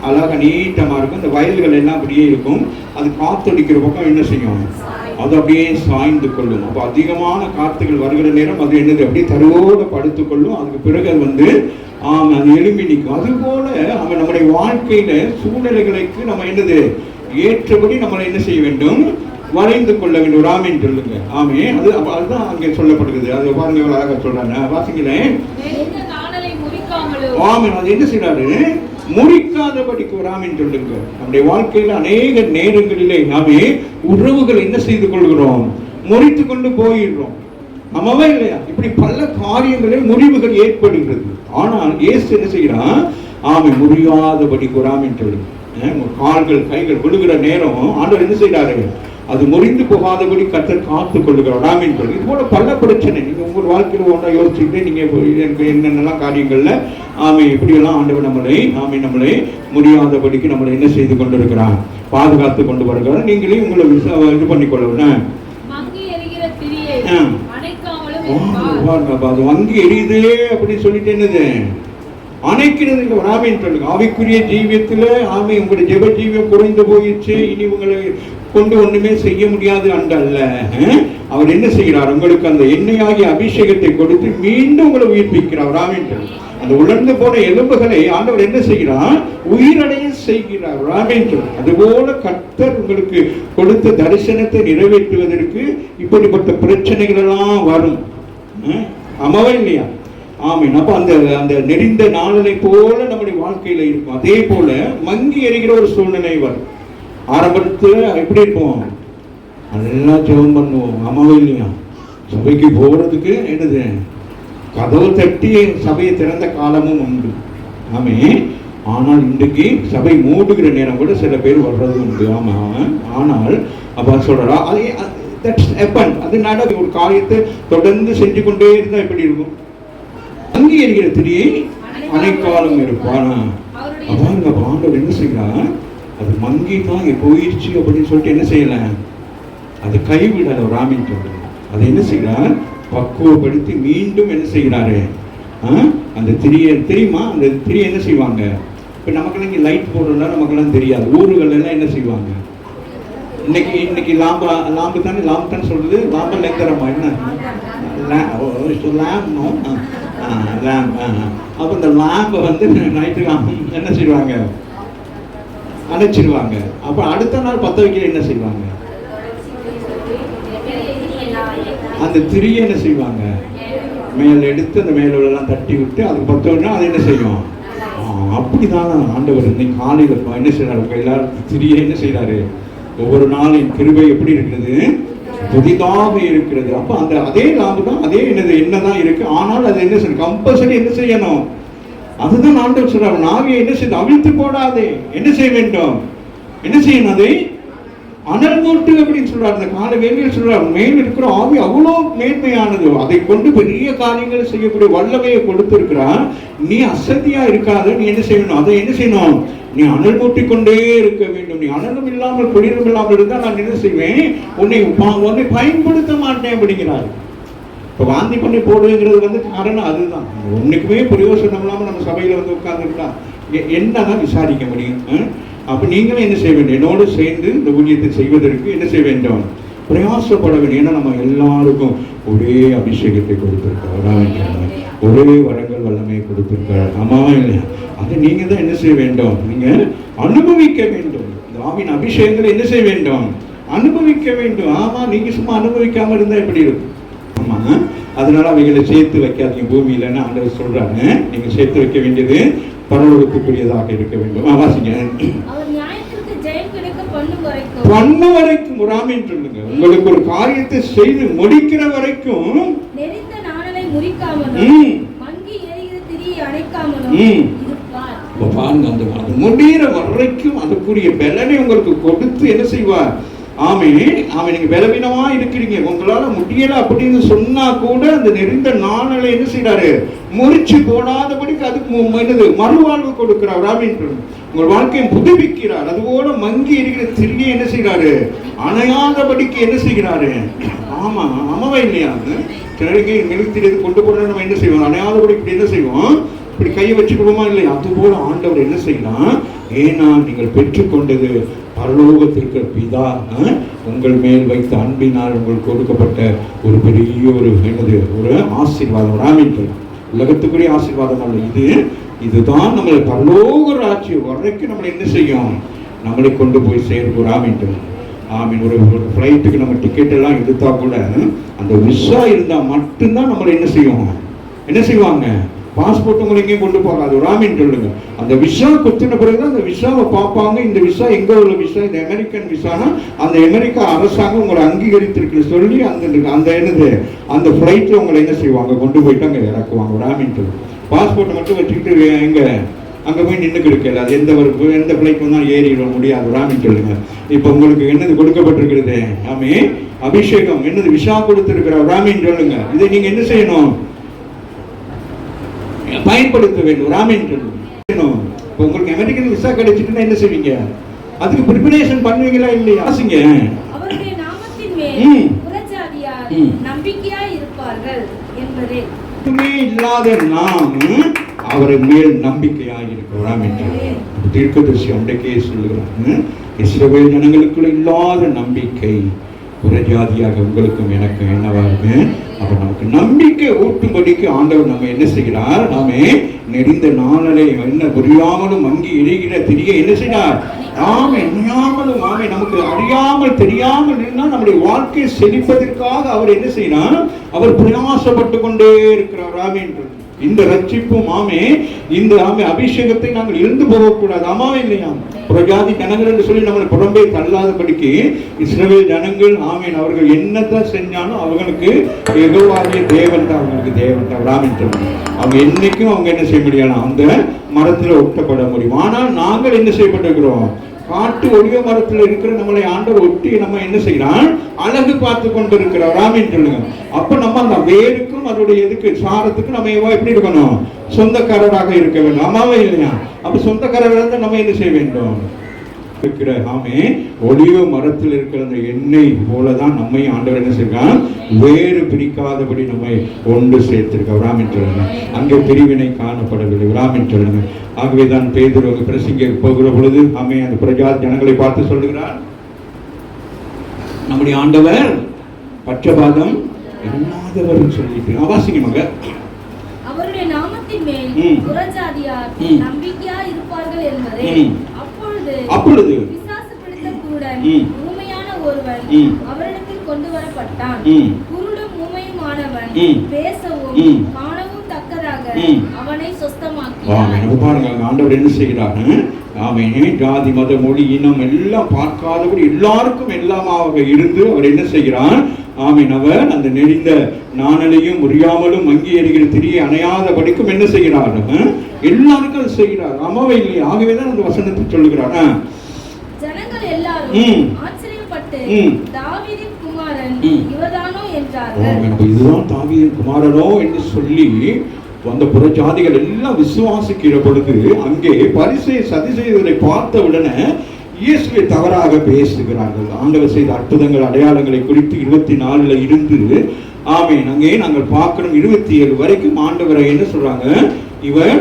அழகா நீட்டமா இருக்கும். அந்த வயல்கள் எல்லாம் அப்படியே இருக்கும். அது காத்தடிக்கிற பக்கம் என்ன செய்யும், அது அப்படியே சாய்ந்து கொள்ளும். அப்போ அதிகமான காத்துகள் வருகிற நேரம் அது என்னது, அப்படியே தருவோட படுத்து கொள்ளும். அதுக்கு பிறகு அது வந்து அது எழும்பி நிற்கும். அது போல நம்முடைய வாழ்க்கையில சூழ்நிலைகளுக்கு நம்ம என்னது ஏற்றபடி நம்மளை என்ன செய்ய வேண்டும், வரைந்து கொள்ள வேண்டும். ராமின்னு சொல்லுங்க. அதுதான் அங்கே சொல்லப்படுகிறது. அது பாருங்க எவ்வளவு அழகா சொல்றாங்க. வாசிங்களேன். அது என்ன செய்யறாரு, முறிக்காதபடிக்கு ராமின்னு சொல்லுங்க. நம்முடைய வாழ்க்கையில அநேக நேரங்களிலே நாமே உறவுகள் என்ன செய்து கொள்கிறோம், முறித்து கொண்டு போயிடுறோம். ஆமாவா இல்லையா? இப்படி பல காரியங்களில் முறிவுகள் ஏற்படுகிறது. ஆனால் இயேசு என்ன செய்யறான், முறியாதபடிக்கு ராமின்னு சொல்லுங்க. கால்கள் கைகள் விழுகிற நேரம் ஆண்டவர் என்ன செய்யறாரு, அது முறிந்து போகாதபடி கர்த்தர் காத்துக் கொள்ளுகிறார். ராமின் சொல்லி இது போல பல பிரச்சனை நீங்க உங்கள் வாழ்க்கையில ஒன்றா யோசிச்சுட்டு நீங்க எனக்கு என்னென்னலாம் காரியங்கள்ல இப்படியெல்லாம் ஆண்டவர் நம்மளை முடியாதபடிக்கு நம்மளை என்ன செய்து கொண்டிருக்கிறார், பாதுகாத்து கொண்டு வருகிறார். நீங்களே உங்களை இது பண்ணிக்கொள்ளணும். அது வங்கி எரியுதே அப்படின்னு சொல்லிட்டு என்னது அணைக்கிறது இல்லை. ராமின்னு சொல்லுங்க. ஆவிக்குரிய ஜீவியத்துல உங்களுடைய ஜெப ஜீவியம் குறைந்து போயிடுச்சு, இனி உங்களை கொண்டு ஒண்ணுமே செய்ய முடியாது அண்டல்ல. அவர் என்ன செய்கிறார், உங்களுக்கு அந்த எண்ணெயாகிய அபிஷேகத்தை கொடுத்து மீண்டும் உங்களை உயிர்ப்பிக்கிறார். ராமின்னு சொல்லுங்க. அந்த உலர்ந்து போன எலும்புகளை ஆண்டவர் என்ன செய்கிறார், உயிரடைய செய்கிறார். ராமின்னு சொல்லுங்க. அதுபோல கர்த்தர் உங்களுக்கு கொடுத்த தரிசனத்தை நிறைவேற்றுவதற்கு இப்படிப்பட்ட பிரச்சனைகள் எல்லாம் வரும். ஆமாவா இல்லையா? அப்ப அந்த நெறிந்த நாளனை போல நம்முடைய வாழ்க்கையில இருக்கும். அதே போல மங்கி எறிகிற ஒரு சூழ்நிலை வரும். ஆரம்பத்துல எப்படி இருக்கும், நல்லா ஜெபம் பண்ணுவோம். ஆமாவே இல்லையா? சபைக்கு போகிறதுக்கு என்னது கதவு தட்டி சபையை திறந்த காலமும் உண்டு. ஆமே. ஆனால் இன்றைக்கு சபை மூடுகிற நேரம் கூட சில பேர் வர்றது உண்டு. ஆமா. ஆனால் அப்ப சொல்றா அது நட ஒரு காரியத்தை தொடர்ந்து செஞ்சு கொண்டே இருந்தா எப்படி இருக்கும்? அங்கே இருக்கிற திரியை அனைக்காலம் இருப்பானா? அதாங்க ஆண்டவர் என்ன செய்யறான், அது மங்கி தான் போயிடுச்சு அப்படின்னு சொல்லிட்டு என்ன செய்யல, அது கைவிடல. ராமின் சொல்றது அதை என்ன செய்யறார், பக்குவப்படுத்தி மீண்டும் என்ன செய்கிறாரு, அந்த திரியை தெரியுமா, அந்த திரியை என்ன செய்வாங்க, இப்போ நமக்கெல்லாம் இங்கே லைட் போடுறதுனா நமக்கெல்லாம் தெரியாது. ஊர்கள் எல்லாம் என்ன செய்வாங்க, இன்னைக்கு லாம்பு தானே சொல்றது, லாம்பு லெங்கரமா என்ன லேம்ப். அப்போ இந்த லேம்பை வந்து நைட்டு என்ன செய்வாங்க, அணைச்சிருவாங்க. அப்போ அடுத்த நாள் பற்ற வைக்கிற என்ன செய்வாங்க, அந்த திரியை என்ன செய்வாங்க, மேலே எடுத்து அந்த மேலெல்லாம் தட்டி விட்டு அதுக்கு பற்றோன்னா அது என்ன செய்யும். அப்படிதான் ஆண்டவர் இன்னைக்கு காலையில் என்ன செய்யறாரு, எல்லாரும் திரியை என்ன செய்யறாரு, ஒவ்வொரு நாளின் கிருபை எப்படி இருக்கிறது, புதிதாக இருக்கிறது. அப்ப அந்த அதே லாபு தான், அதே என்னதான் இருக்கு. ஆனால் அது என்ன செய்யணும், கம்பல்சரி என்ன செய்யணும், அதுதான் ஆண்டவர் சொல்றாரு. நாவியை என்ன செய்ய அவிழ்த்து போடாதே, என்ன செய்ய வேண்டும், என்ன செய்யணும், அதை அனல் மூட்டு அப்படின்னு சொல்றாரு. அந்த கால வேலையில் சொல்றாரு, மேல் இருக்கிற ஆவி அவ்வளோ மேன்மையானது, அதை கொண்டு பெரிய காரியங்களை செய்யக்கூடிய வல்லமையை கொடுத்திருக்கிறார். நீ அசதியா இருக்காது, நீ என்ன செய்யணும், அதை என்ன செய்யணும், நீ அனல் மூட்டிக் கொண்டே இருக்க வேண்டும். நீ அனலும் இல்லாமல் குளிரும் இல்லாமல் இருந்தால் நான் என்ன செய்வேன், உன்னை பயன்படுத்த மாட்டேன் அப்படிங்கிறாரு. இப்போ வாந்தி பண்ணி போடுங்கிறது வந்து காரணம் அதுதான். ஒன்றுக்குமே பிரயோசனம் இல்லாமல் நம்ம சபையில் வந்து உட்கார்ந்துருக்கா என்னதான் விசாரிக்க முடியும். அப்போ நீங்களும் என்ன செய்ய வேண்டும், என்னோடு சேர்ந்து இந்த ஊழியத்தை செய்வதற்கு என்ன செய்ய வேண்டும், பிரயாசப்பட வேண்டும். ஏன்னா நம்ம எல்லாருக்கும் ஒரே அபிஷேகத்தை கொடுத்திருக்கிறோம், ஒரே வரங்கள் வல்லமையை கொடுத்திருக்கிறார். ஆமாவா இல்லையா? அதை நீங்க தான் என்ன செய்ய வேண்டும், நீங்க அனுபவிக்க வேண்டும். இந்த ஆவின் அபிஷேகங்களை என்ன செய்ய வேண்டும், அனுபவிக்க வேண்டும். ஆமா, நீங்க சும்மா அனுபவிக்காம இருந்தா எப்படி இருக்கும். ஆமா, அதனால அவைகளை சேர்த்து வைக்காதீங்க பூமியிலன்னு ஆண்டவர் சொல்றாங்க. நீங்க சேர்த்து வைக்க வேண்டியது பரலோகத்துக்குரியதாக இருக்க வேண்டும். வாசிங்க. பண்ண வரைக்கும் ராமின் சொல்லுங்க, உங்களுக்கு ஒரு காரியத்தை செய்து முடிக்கிற வரைக்கும் பாருங்க, அந்த முடிகிற வரைக்கும் அதுக்குரிய பலனை உங்களுக்கு கொடுத்து என்ன செய்வார். ஆமே, நீங்க பலவீனமா இருக்கிறீங்க, உங்களால முடியல அப்படின்னு சொன்னா கூட அந்த நெருந்த நாளை என்ன செய்யறாரு, முறிச்சு போடாதபடிக்கு அதுக்கு என்னது மறுவாழ்வு கொடுக்கிறார். ராமின் உங்கள் வாழ்க்கையை புதுப்பிக்கிறார். அதுபோல மங்கி இருக்கிற திரியை என்ன செய்யறாரு, அணையாதபடிக்கு என்ன செய்கிறாரு. ஆமா, அம்மாவா இல்லையா? சிலருக்கு நிறுத்திட்டு கொண்டு போன நம்ம என்ன செய்வோம், அணையாதபடி இப்படி என்ன செய்வோம், இப்படி கையை வச்சுக்கணுமா இல்லையா? அதுபோல ஆண்டவர் என்ன செய்யலாம், ஏன்னா நீங்கள் பெற்றுக்கொண்டது பரலோகத்திற்கு பிதா உங்கள் மேல் வைத்த அன்பினால் உங்களுக்கு கொடுக்கப்பட்ட ஒரு பெரிய ஒரு ஆசீர்வாதம். ராமின் உலகத்துக்குரிய ஆசீர்வாதம் அல்ல, இதுதான் நம்மளை பரலோக ராஜ்யம் வரைக்கும் நம்மளை என்ன செய்யும், நம்மளை கொண்டு போய் சேர்க்கும். ராமின் ஒரு ஃப்ளைட்டுக்கு நம்ம டிக்கெட் எல்லாம் எடுத்தா கூட அந்த விசா இருந்தா மட்டும்தான் நம்மளை என்ன செய்வாங்க, பாஸ்போர்ட் உங்களை எங்கேயும் கொண்டு போகாது. ராமின் சொல்லுங்க, அந்த விசா கொத்தின பிறகுதான் அந்த விசாவை பார்ப்பாங்க. இந்த விசா எங்க உள்ள விசா, இந்த அமெரிக்கன் விசானா அந்த அமெரிக்கா அரசாங்கம் உங்களை அங்கீகரித்திருக்கு சொல்லி அந்த ஃபிளைட்ல உங்களை என்ன செய்வாங்க, கொண்டு போயிட்டு அங்கே இறக்குவாங்க. ராமின் சொல்லுங்க, பாஸ்போர்ட்டை மட்டும் வச்சுக்கிட்டு எங்க அங்கே போய் நின்று கிடைக்கல, அது எந்த ஃபிளைட் வந்தாலும் ஏறிட முடியாது. ராமின் சொல்லுங்க, இப்போ உங்களுக்கு என்னது கொடுக்கப்பட்டிருக்கிறது, ஆமே அபிஷேகம் என்னது விசா கொடுத்திருக்கிறார். ராமின் சொல்லுங்க, இதை நீங்க என்ன செய்யணும், பயன்படுத்த வேண்டும். ராமின் சொல்லுங்க, உங்களுக்கு அமெரிக்கன் விசா கிடைச்சிட்டுன்னா என்ன செய்வீங்க, அதுக்கு ப்ரிப்பரேஷன் பண்ணுவீங்களா இல்லையா? ஆசிங்க, அவருடைய நாமத்தின் மேல் புறஜாதியார் நம்பிக்கையாய் இருப்பார்கள் என்பதே இல்லாத நாம் அவரை மேல் நம்பிக்கையாக இருக்கிறோம் என்று தீர்க்கதரிசி அன்றைக்கே சொல்லுகிறாங்க. இஸ்ரவேல் ஜனங்களுக்குள்ள இல்லாத நம்பிக்கை புறஜாதியாக உங்களுக்கும் எனக்கு என்னவா இருக்கு. அப்ப நமக்கு நம்பிக்கை ஊட்டும்படிக்கு ஆண்டவர் நம்ம என்ன செய்கிறார், நாமே நெறிந்த நாளை என்ன புரியாமலும் மங்கி எரிகிற திரிய என்ன செய்கிறார், நாம எண்ணாமலும் ஆமே நமக்கு அறியாமல் தெரியாமல் இருந்தால் நம்முடைய வாழ்க்கையை செழிப்பதற்காக அவர் என்ன செய்யறார், அவர் பிரயாசப்பட்டு கொண்டே இருக்கிறார். ஆமே இந்த ரட்சிப்பும் ஆமே இந்த அபிஷேகத்தை நாங்கள் இழந்து போகக்கூடாது. ஆமாவே இல்லையா? புறஜாதி ஜனங்கள் என்று சொல்லி நம்மளை புறம்பே தள்ளாதபடிக்கு இஸ்ரவேல் ஜனங்கள் ஆமேன் அவர்கள் என்னதான் செஞ்சாலும் அவர்களுக்கு யெகோவாகிய தேவன் தான் அவங்களுக்கு தேவன் தான். ராமன் சொல்லுங்க, அவங்க என்னைக்கும் அவங்க என்ன செய்ய முடியாது, அந்த மரத்தில் ஒட்டப்பட முடியும். ஆனால் நாங்கள் என்ன செய்யப்பட்டிருக்கிறோம், காட்டு ஒளிவ மரத்தில் இருக்கிற நம்மளை ஆண்டவர் ஒட்டி நம்ம என்ன செய்யறான், அழகு பார்த்து கொண்டு இருக்கிறோம். ராமன் சொல்லுங்க. அப்ப நம்ம அந்த வேருக்கும் அதோடைய எதுக்கு சாரத்துக்கு நம்ம எப்படி இருக்கணும், சொந்தக்காரராக இருக்க வேண்டும். ஆமாவே இல்லையா? அப்ப சொந்தக்காரராக நம்ம என்ன செய்ய வேண்டும், இருக்கிற ஆமே ஒளிவ மரத்தில் இருக்கிற அந்த எண்ணெய் போலதான் நம்மை ஆண்டவர் என்ன செய்யறான், வேறு பிரிக்காதபடி நம்மை ஒன்று சேர்த்திருக்க. ராமன் சொல்லுங்க. அங்கே பிரிவினை காணப்படவில்லை. ராமன் சொல்லுங்க. ஆகவேதான் பேதுரு பிரசங்க போகிற பொழுது ஆமே அந்த பிரஜாதி ஜனங்களை பார்த்து சொல்லுகிறார், நம்முடைய ஆண்டவர் பட்சபாதம் இல்லாதவர் சொல்லிட்டு ஆவாசிங்க மக அவருடைய நாமத்தின் மேல் புறஜாதியார் நம்பிக்கையா இருப்பார்கள் என்பதை அப்பொழுது பிசாசு பிடித்த குருடன் ஊமையான ஒருவன் அவரிடத்தில் கொண்டு வரப்பட்டான். குருடும் ஊமையுமானவன் பேசவும் காணவும் தக்கதாக அவனை சொஸ்தமாக்கினார். பாருங்க, ஆண்டவர் என்ன செய்கிறார், ஜாதி மத மொழி இனம் எல்லாம் பார்க்காதபடி எல்லாருக்கும் எல்லாமாக இருந்து அவர் என்ன செய்கிறார், அவர் அந்த நெறிந்த நாணலையும் முறியாமலும் மங்கி எறிகிற திரியை அணையாத படிக்கும் என்ன செய்கிறார், எல்லாருக்கும் அது செய்கிறார். ஆமாவே இல்லை? ஆகவேதான் அந்த வசனத்தை சொல்லுகிறார். ஜனங்கள் எல்லாரும் ஆச்சரியப்பட்டு தாவீதின் குமாரன் இவர்தானோ என்றார்கள். இதுதான் தாவீதின் குமாரனோ என்று சொல்லி அந்த புறஜாதிகள் எல்லாம் விசுவாசிக்கிற பொழுது அங்கே பரிசேய சதுசேயரை பார்த்த உடனே இயேசுவை தவறாக பேசுகிறார்கள். ஆண்டவர் செய்த அற்புதங்கள் அடையாளங்களை குறித்து 24 இருந்து ஆமேன் அங்கே நாங்கள் பார்க்கிறோம். 27 வரைக்கும் ஆண்டவரை என்ன சொல்றாங்க, இவர்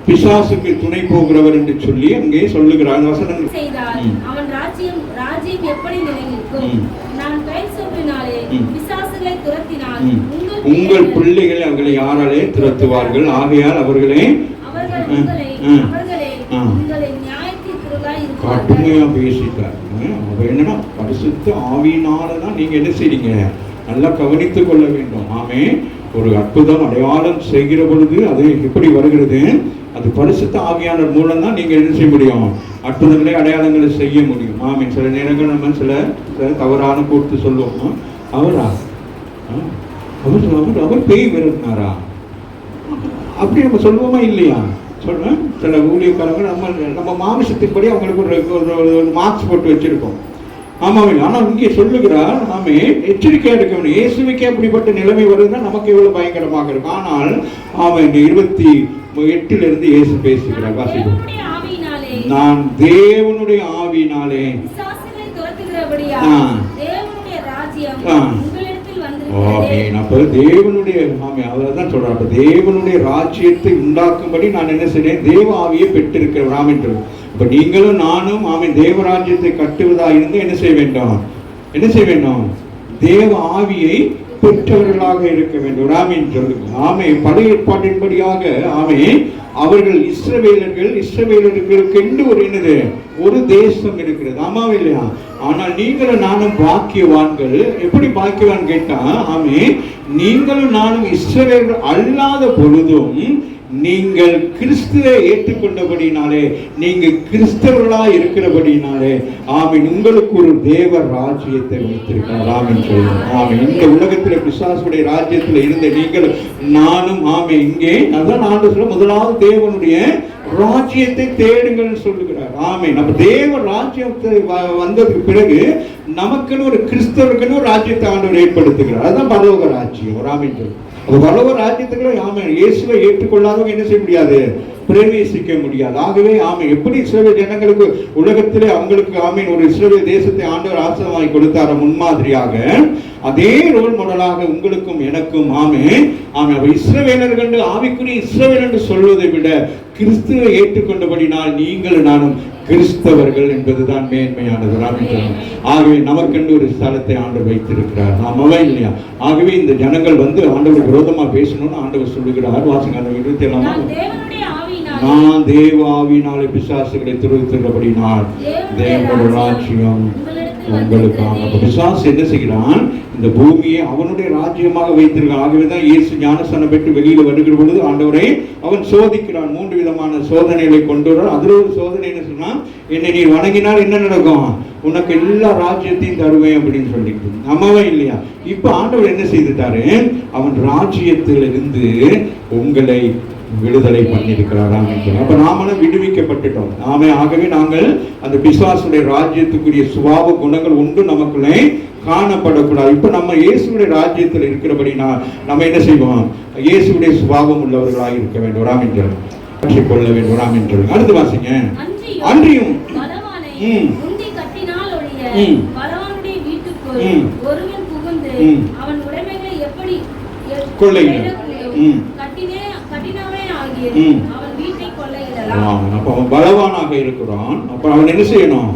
பிசாசுக்கு துணை போகிறவர் என்று சொல்லி அங்கே சொல்லுகிறார். வசனங்கள் செய்தார். அவன் ராஜ்யம் எப்படி நிலைநிற்கும்? நான் பெயர் சொல்லினாலே பிசாசுகளை துரத்தினால் உங்கள் பிள்ளைகளை அவர்களை யாராலே துரத்துவார்கள். ஆகையால் அவர்களே கடுமையா பேசிட்டார். என்னன்னா பரிசுத்த ஆவியினாலதான் நீங்க என்ன செய்றீங்க, நல்லா கவனித்துக் கொள்ள வேண்டும். ஆமே ஒரு அற்புதம் அடையாளம் செய்கிற பொழுது அது எப்படி வருகிறது, அது பரிசுத்த ஆவியானவர் மூலம் தான் நீங்க என்ன செய்ய முடியும், அற்புதங்களை அடையாளங்களை செய்ய முடியும். ஆமே சில நேரங்கள் நம்ம சில தவறான கூர்த்து சொல்லுவோம், அவரா அவர் பேய் விரட்டினாரா அப்படி நம்ம சொல்லுவோமா இல்லையா? சொல்றேன். சில ஊழியக்காரங்க நம்ம மாமிசத்தின்படி அவங்களுக்கு ஒரு மார்க்ஸ் போட்டு வச்சிருக்கோம். ஆமாம். ஆனால் இங்கே சொல்லுகிறார், ஆமே எச்சரிக்கையா இருக்க வேண்டும். இயேசுவுக்கே அப்படிப்பட்ட நிலைமை வருதுன்னா நமக்கு எவ்வளவு பயங்கரமாக இருக்கும். ஆனால் ஆமாம், இந்த 28 இயேசு பேசுகிறார். வாசிக்கும். நான் தேவனுடைய ஆவியினாலே தேவனுடைய அதான் சொல்றான், தேவனுடைய ராஜ்யத்தை உண்டாக்கும்படி நான் என்ன செய்றேன், தேவ ஆவியை பெற்றிருக்கிறேன். ராமன் இப்ப நீங்களும் நானும் தேவராஜ்யத்தை கட்டுவதா இருந்து என்ன செய்ய வேண்டும், என்ன செய்ய வேண்டும், தேவ ஆவியை பெற்றவர்களாக இருக்க வேண்டும். ராமின் சொல்லுங்க. ஆமே பழைய ஏற்பாட்டின்படியாக ஆமே அவர்கள் இஸ்ரவேலர்களுக்கு என்று ஒரு என்னது ஒரு தேசம் இருக்கிறது. ஆமாவே இல்லையா? ஆனால் நீங்களும் நானும் பாக்கியவான்கள். எப்படி பாக்கியவான் கேட்டா, ஆமே நீங்களும் நானும் இஸ்ரவேலர்கள் அல்லாத பொழுதும் நீங்கள் கிறிஸ்துவை ஏற்றுக்கொண்டபடினாலே, நீங்க கிறிஸ்தவர்களா இருக்கிறபடினாலே ஆமீன் உங்களுக்கு ஒரு தேவ ராஜ்யத்தை வைத்திருக்கிறார். ஆமீன் சொல்லுங்க. ஆமீன். இந்த உலகத்துல பிசாசுடைய ராஜ்யத்துல இருந்த நீங்கள் நானும் ஆமே இங்கே அதான் ஆண்டவர் சொல்ல, முதலாவது தேவனுடைய ராஜ்யத்தை தேடுங்கள் சொல்லுகிறார். ஆமே நம்ம தேவ ராஜ்யத்தை வந்ததுக்கு பிறகு நமக்குன்னு ஒரு கிறிஸ்தவருக்குன்னு ஒரு ராஜ்யத்தை ஆண்டவர் ஏற்படுத்துகிறார். அதுதான் பரலோக ராஜ்யம். ஆமீன் சொல்லுங்க. பரலோக ராஜ்யத்துக்குள்ள ஆமென் இயேசுவை ஏற்றுக்கொள்ளாதவங்க என்ன செய்ய முடியாது, பிரவேசிக்க முடியாது. ஆகவே ஆமென் எப்படி இஸ்ரவேல் ஜனங்களுக்கு உலகத்திலே அவங்களுக்கு ஆமென் ஒரு இஸ்ரவேல் தேசத்தை ஆண்டவர் ஆசீர்வாதமாய் கொடுத்தார முன்மாதிரியாக, அதே ரோல் மாடலாக உங்களுக்கும் எனக்கும் ஆமென் ஆமென் இஸ்ரவேலர்கள் ஆவிக்குரிய இஸ்ரவேல் என்று சொல்வதை விட கிறிஸ்துவை ஏற்றுக்கொண்டபடினால் நீங்கள் நானும் கிறிஸ்தவர்கள் என்பதுதான் மேன்மையானது. ஆகவே நமக்கென்று ஒரு ஸ்தலத்தை ஆண்டவர் வைத்திருக்கிறார். நாம் அவன் இல்லையா? ஆகவே இந்த ஜனங்கள் வந்து ஆண்டவர் விரோதமா பேசணும்னு ஆண்டவர் சொல்லுகிறார். வாசிங்க அந்த 27. நான் தேவ ஆவியினாலே பிசாசுகளை துரத்துகிறபடினால் தேவனுடைய ராஜ்யம் உங்களுக்காக. பிசாசு என்ன செய்கிறான்? இந்த பூமியை அவனுடைய ராஜ்யமாக வைத்திருக்கான். ஆகவேதான் இயேசு ஞானஸ்நானம் பெற்று வெளியில வருகிற பொழுது ஆண்டவரை அவன் சோதிக்கிறான். 3 விதமான சோதனைகளை கொண்டு வரான். அதுல ஒரு சோதனை என்ன சொன்னா, என்னை நீ வணங்கினால் என்ன நடக்கும்? உனக்கு எல்லா ராஜ்யத்தையும் தருவேன் அப்படின்னு சொல்லிட்டு நம்மவே இல்லையா? இப்ப ஆண்டவர் என்ன செய்துட்டாரு? அவன் ராஜ்யத்திலிருந்து உங்களை விடுதலை பண்ணியிருக்கிறாராம். அப்ப நாமளும் விடுவிக்கப்பட்டுட்டோம். ஆகவே நாங்கள் அந்த பிசாசுடைய ராஜ்யத்துக்குரிய சுபாவ குணங்கள் உண்டு நமக்குள்ளே காணப்படக்கூடாது. இப்ப நம்ம இயேசுடைய ராஜ்யத்தில் இருக்கிறபடினா நம்ம என்ன செய்வோம்? இயேசுடைய சுபாவம் உள்ளவர்களாக இருக்க வேண்டும். ராமின்றல் கற்றுக்கொள்ள வேண்டும். ராமின்றல் அடுத்து வாசிங்க. அன்றியும் ஒருவன் புகுந்து அவன் உடைமைகளை எப்படி கொள்ளையிட அப்ப அவன் பலவானாக இருக்கிறான். அப்ப அவன் என்ன செய்யணும்?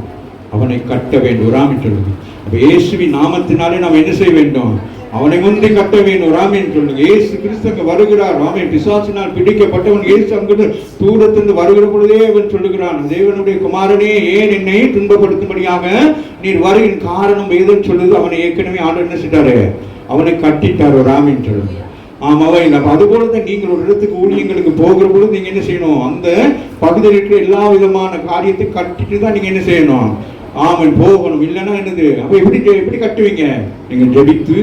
அவனை கட்ட வேண்டும். ராமின் சொல்லுங்க. அப்ப இயேசுவின் நாமத்தினாலே நாம் என்ன செய்ய வேண்டும்? அவனை முந்தி கட்ட வேண்டும். ராமின் சொல்லுங்க. இயேசு கிறிஸ்து வருகிறார். ராமே பிசாசினால் பிடிக்கப்பட்டவன் இயேசு அங்கு தூரத்திலிருந்து வருகிற பொழுதே அவன் சொல்லுகிறான், தேவனுடைய குமாரனே, ஏன் என்னை துன்பப்படுத்தும்படியாக நீர் வருகின் காரணம் ஏதுன்னு சொல்லுது. அவனை ஏற்கனவே ஆண்டவர் என்ன செய்தாரு? அவனை கட்டிட்டாரு. ராமின் சொல்லுங்க. ஆமாவா இல்லை? அது போலதான் நீங்கள் ஒரு இடத்துக்கு ஊழியங்களுக்கு போகிற பொழுது நீங்க என்ன செய்யணும்? அந்த பகுதியில் இருக்கிற எல்லா விதமான காரியத்தை கட்டிட்டு தான் நீங்க என்ன செய்யணும்? ஆமன் போகணும். இல்லைன்னா என்னது? அப்ப எப்படி கட்டுவீங்க? நீங்க ஜெபித்து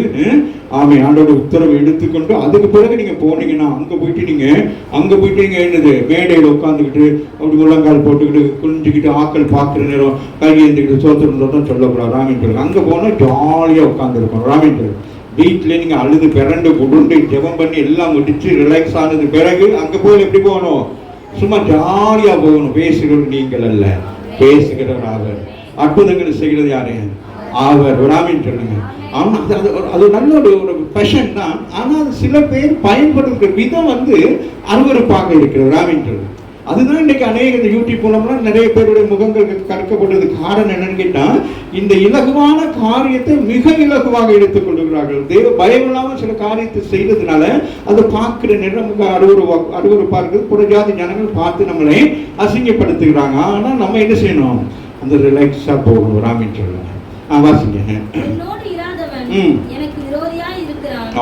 ஆண்டோட உத்தரவை எடுத்துக்கொண்டு அதுக்கு பிறகு நீங்க போனீங்கன்னா அங்க போயிட்டு நீங்க என்னது? மேடையில் உட்காந்துக்கிட்டு அப்படி முழங்கால் போட்டுக்கிட்டு குளிஞ்சுக்கிட்டு ஆக்கள் பார்க்குற நேரம் கையேந்திக்கிட்டு சோத்திரம் சொல்லக்கூடாது. ராமேந்திரன் அங்க போனா ஜாலியா உட்கார்ந்து இருக்கணும். ராமேந்திரன் வீட்டில் நீங்கள் அழுது பிறண்டு புடுண்டு ஜெபம் பண்ணி எல்லாம் முடிச்சு ரிலாக்ஸ் ஆனது பிறகு அங்கே போய் எப்படி போகணும்? சும்மா ஜாலியாக போகணும். பேசுகிறது நீங்கள் அல்ல, பேசுகிறவர் அவர். அற்புதங்களை செய்கிறது யாரு? அவர். ராமின்னு சொல்லுங்க. ஆனால் அது நல்ல ஒரு பேஷன் தான். ஆனால் சில பேர் பயன்படுத்துகிற விதம் அருவருப்பாக இருக்கிறது. ராமின்னு சொல்லுங்க. அதுதான் இன்னைக்கு அநேக இந்த யூடியூப் மூலம்லாம் நிறைய பேருடைய முகங்கள் கற்கப்பட்டது. காரணம் என்னன்னு கேட்டா, இந்த இலகுவான காரியத்தை மிக இலகுவாக எடுத்துக் கொள்கிறார்கள். தேவ பயம் இல்லாமல் சில காரியத்தை செய்யறதுனால அது பார்க்கிற நேரம் அருவருப்பா இருக்குது. புறஜாதி ஜனங்கள் பார்த்து நம்மளை அசிங்கப்படுத்துகிறாங்க. ஆனா நம்ம என்ன செய்யணும்? அந்த ரிலாக்ஸா போகணும். ராமின் சொல்லுங்க. வாசிங்க.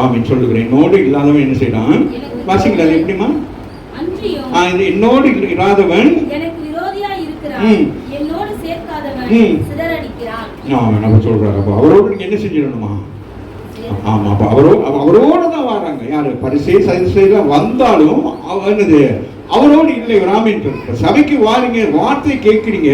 ஆமின் சொல்லுகிறேன். என்னோடு இல்லாதவன் என்ன செய்யறான்? வாசிங்களா? அது எப்படிமா? என்னோடு இராதவன் எனக்கு விரோதியாய் இருக்கிறான், என்னோடு சேர்க்காதவன் சிதறடிக்கிறான். நம்ம சொல்றாரு. அப்ப அவரோடு நீங்க என்ன செஞ்சிடணுமா? ஆமா, அப்ப அவரோட தான் வராங்க. யாரு? பரிசே சதுசேலாம் வந்தாலும் என்னது? அவரோடு இல்லை. ராமின் சபைக்கு வாருங்க, வார்த்தை கேட்கிறீங்க,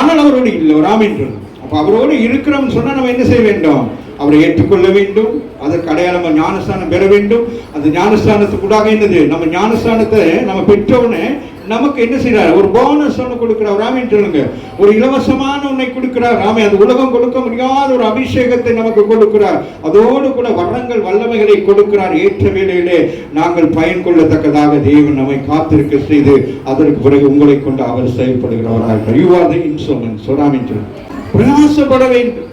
ஆனால் அவரோடு இல்லை. ராமின் அப்ப அவரோடு இருக்கிறோம் சொன்னா நம்ம என்ன செய்ய வேண்டும்? அவரை ஏற்றுக்கொள்ள வேண்டும். அதற்கு அடையாளமா ஞானஸ்தானம் பெற வேண்டும். அந்த ஞானஸ்தானத்துக்குடாக என்னது? நம்ம ஞானஸ்தானத்தை நம்ம பெற்றவுடனே நமக்கு என்ன செய்யறாரு? ஒரு போனஸ் ஒன்று கொடுக்கிறார். ராமின்னு சொல்லுங்க. ஒரு இலவசமான ஒன்றை கொடுக்கிறார். ராமே அது உலகம் கொடுக்க முடியாத ஒரு அபிஷேகத்தை நமக்கு கொடுக்கிறார். அதோடு கூட வரங்கள் வல்லமைகளை கொடுக்கிறார். ஏற்ற வேளையிலே நாங்கள் பயன் கொள்ளத்தக்கதாக தேவன் நம்மை காத்திருக்க செய்து அதற்கு பிறகு உங்களை கொண்டு அவர் செயல்படுகிறவராக. You are the instruments. ராமின்னு சொல்லுங்க. பிரயாசப்பட வேண்டும்.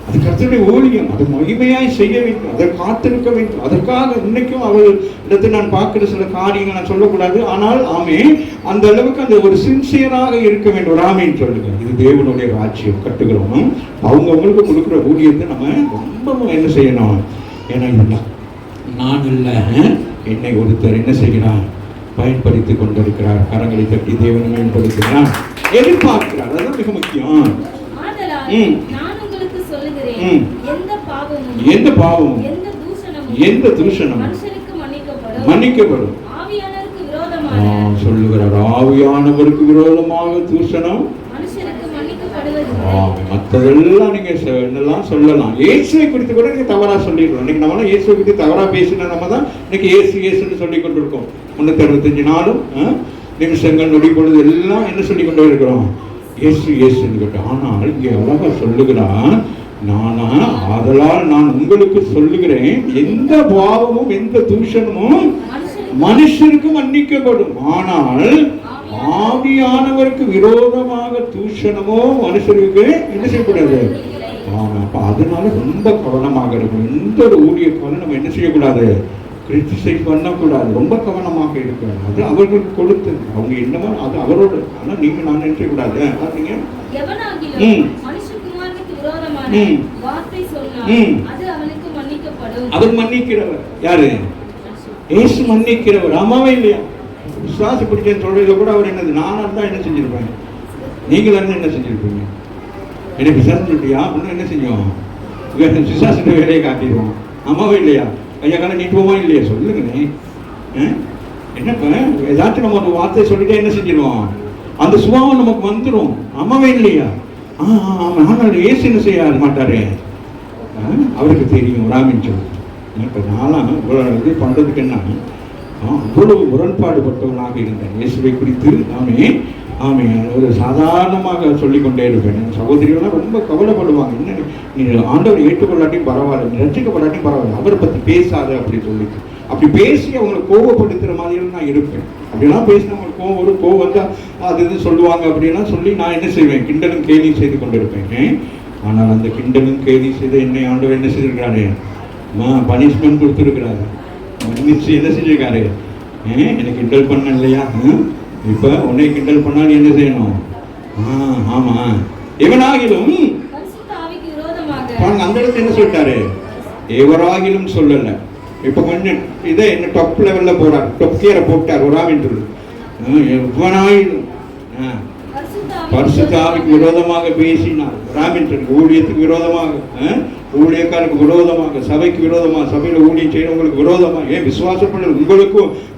அது கர்த்தருடைய ஊழியம். அது மகிமையாய் செய்ய வேண்டும். அதை காத்திருக்க வேண்டும். அதற்காக இன்னைக்கும் அவள் இடத்தை நான் பார்க்கிற சில காரியங்கள் நான் சொல்லக்கூடாது. ஆனால் ஆமே அந்த அளவுக்கு அந்த ஒரு சின்சியராக இருக்க வேண்டும். ராமின்னு சொல்லுங்க. இது தேவனுடைய ராஜ்யம் கட்டுகிறோம். அவங்களுக்கு கொடுக்குற ஊழியத்தை நம்ம ரொம்ப என்ன செய்யணும்? ஏன்னா நான் இல்லை, என்னை ஒருத்தர் என்ன செய்கிறார்? பயன்படுத்திக் கொண்டிருக்கிறார். கரங்களை தட்டி தேவனை மேம்படுத்துகிறார், எதிர்பார்க்கிறார். அதுதான் மிக முக்கியம். எந்த பாவமும் எந்த தூஷணமும் மன்னிக்கப்படும். சொல்லுகிறார், ஆவியானவருக்கு விரோதமாக தூஷணம் மற்றதெல்லாம் நீங்க என்னெல்லாம் சொல்லலாம். இயேசுவை குறித்து கூட நீங்க தவறா சொல்லிடுறோம். இன்னைக்கு நம்ம இயேசுவை குறித்து தவறா பேசினா நம்ம தான் இன்னைக்கு இயேசுன்னு சொல்லி கொண்டிருக்கோம். 365 நாளும் நிமிஷங்கள் நொடி பொழுது எல்லாம் என்ன சொல்லி கொண்டு இருக்கிறோம்? இயேசுன்னு கேட்டோம். ஆனால் இங்கே அழகா சொல்லுகிறான், ஆதலால் நான் உங்களுக்கு சொல்லுகிறேன், எந்த பாவமும் எந்த தூஷணமும் மனுஷருக்கு மன்னிக்கப்படும், ஆனால் ஆவியானவருக்கு விரோதமாக தூஷணமோ மனுஷருக்கு என்ன செய்யக்கூடாது. அதனால ரொம்ப கவனமாக இருக்கும். எந்த ஒரு ஊழியக்காரனும் நம்ம என்ன செய்யக்கூடாது? கிரிட்டிசைஸ் பண்ணக்கூடாது. ரொம்ப கவனமாக இருக்கிறாங்க. அது அவர்களுக்கு கொடுத்தது. அவங்க என்னமோ அது அவரோட. ஆனா நீங்க நான் நினைக்கக்கூடாது. நீங்க வார்த்தை சொன்னான், அது அவனுக்கு மன்னிக்கப்படும். அவர் மன்னிக்கிறவர் யாரு? இயேசு மன்னிக்கிறவர். ஆமாவே இல்லையா? விசுவாசி பிடிச்சேன்னு சொல்றதுல கூட அவர் என்னது, நானா தான் என்ன செஞ்சிருப்பேன், நீங்களா என்ன செஞ்சிருப்பீங்க? எனக்கு விசாரிச்சுட்டியா அப்படின்னு என்ன செஞ்சோம்? விசுவாசத்தை வேலையை காட்டிடுவோம். ஆமாவே இல்லையா? ஐயா காலம் நீட்டுவோமா இல்லையா? சொல்லுங்கண்ணே. என்னப்ப ஏதாச்சும் நம்ம ஒரு வார்த்தை சொல்லிட்டே என்ன செஞ்சிடுவோம், அந்த சுபாவம் நமக்கு வந்துடும். ஆமாவே இல்லையா? ஆனால் ஏசு என்ன செய்ய மாட்டாரு, அவருக்கு தெரியும். ராமின் சொல்லு. இப்போ நானும் இது பண்ணுறதுக்கு என்ன, அவ்வளவு முரண்பாடுபட்டவனாக இருந்தேன் இயேசுவை குறித்து. ஆமே ஒரு சாதாரணமாக சொல்லிக்கொண்டே இருப்பேன். என் சகோதரிகள்லாம் ரொம்ப கவலைப்படுவாங்க, என்ன நீ ஆண்டவர் ஏற்றுக்கொள்ளாட்டியும் பரவாயில்ல, நீ ரசிக்கப்படாட்டியும் பரவாயில்ல, அவரை பற்றி பேசாத அப்படி சொல்லிட்டு. அப்படி பேசி அவங்களை கோவப்படுத்துகிற மாதிரியும் நான் இருப்பேன். அப்படிலாம் பேசினா அவங்களுக்கு கோவம் வரும். கோவம் வந்தால் அது இது சொல்லுவாங்க அப்படிலாம் சொல்லி நான் என்ன செய்வேன், கிண்டலும் கேலி செய்து கொண்டிருப்பேன். ஆனால் அந்த கிண்டலும் கேலி செய்து என்னை ஆண்டவர் என்ன செய்திருக்கிறாரு, பனிஷ்மெண்ட் கொடுத்துருக்கிறாரு. மன்னிச்சு என்ன செஞ்சிருக்காரு, எனக்கு கிண்டல் பண்ண இல்லையா, இப்போ உன்னை கிண்டல் பண்ணாலும் என்ன செய்யணும்? ஆமா எவனாகிலும் அந்த இடத்துல என்ன சொல்லிட்டாரு, எவராகிலும் சொல்லல. இப்ப கொஞ்சம் இதை என்ன டொப் லெவல்ல போறாரு, டொப்கியரை போட்டார். ஒரு எவனாயிலும் பரிசுத்த ஆவிக்கு விரோதமாக பேசினார். ஊழியத்துக்கு விரோதமாக, ஊழியக்காருக்கு விரோதமாக, சபைக்கு விரோதமாக, சபையில ஊழியம் செய்யறவங்களுக்கு விரோதமாக, ஏன் விசுவாசப்பட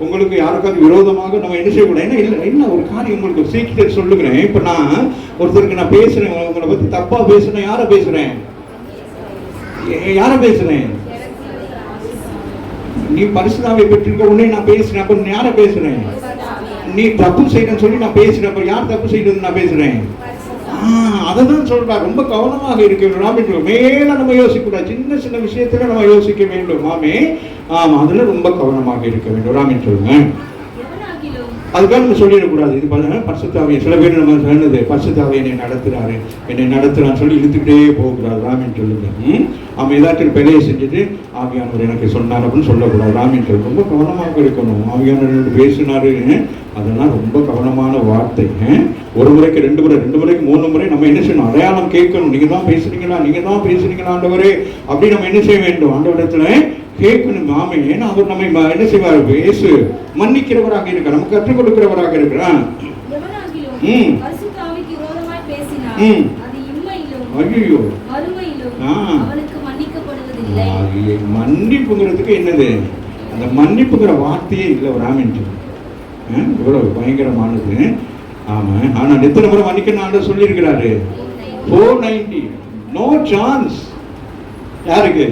உங்களுக்கு யாருக்காவது விரோதமாக நம்ம என்ன செய்யக்கூடாது. ஏன்னா இல்லை என்ன ஒரு காரியம் உங்களுக்கு சீக்கிரம் சொல்லுகிறேன். இப்ப நான் ஒருத்தருக்கு நான் பேசுறேன், உங்களை பத்தி தப்பா பேசுறேன். யாரை பேசுறேன்? நீ பரிசுத்தாவை பெற்றிருக்க உடனே நான் பேசுறேன். அப்ப யாரை பேசுறேன்? நீ தப்பு செய்யணும்னு சொல்லி நான் பேசுறேன். அப்ப யார் தப்பு செய்யறது நான் பேசுறேன்? அதான் சொல்றா. ரொம்ப கவனமாக இருக்க வேண்டும். மேல நம்ம யோசிக்க கூடாது, சின்ன சின்ன விஷயத்துல நம்ம யோசிக்க வேண்டும். ஆமா அதுல ரொம்ப கவனமாக இருக்க வேண்டும். ராமின் சொல்லுங்க. அதுக்காக நம்ம சொல்லிடக்கூடாது, இது பரிசுத்தாவியை. சில பேர் நம்ம சொன்னது பரிசுத்தாவியை என்னை நடத்துறான்னு சொல்லி இழுத்துக்கிட்டே போகக்கூடாது. ராமின் சொல்லுங்க. அவன் ஏதாச்சும் பெரிய செஞ்சுட்டு ஆவியானவர் எனக்கு சொன்னார் அப்படின்னு சொல்லக்கூடாது. ராமின் சொல்லு. ரொம்ப கவனமாக இருக்கணும். ஆவியானவர் பேசினாரு, அதெல்லாம் ரொம்ப கவனமான வார்த்தை. ஒரு முறைக்கு 2 முறை, 2 முறைக்கு 3 முறை நம்ம என்ன செய்யணும், அடையாளம் கேட்கணும். நீங்க தான் பேசுறீங்களா ஆண்டவரே அப்படி நம்ம என்ன செய்ய வேண்டும், ஆண்டவரிடத்துல கேட்கணும். ஏன்னா அவர் நம்மை என்ன செய்வார், பேசு மன்னிக்கிறவராக இருக்கிறார், நமக்கு கற்றுக் கொடுக்கிறவராக இருக்கிறார். ஐயோ மன்னிப்புங்கிறதுக்கு என்னது, அந்த மன்னிப்புங்கிற வார்த்தையே இல்லை. ஒரு ஆமின் இவ்வளவு பயங்கரமானது. ஆமா ஆனா எத்தனை முறை மன்னிக்கணும் சொல்லி இருக்கிறாரு? 490. No chance. யாருக்கு?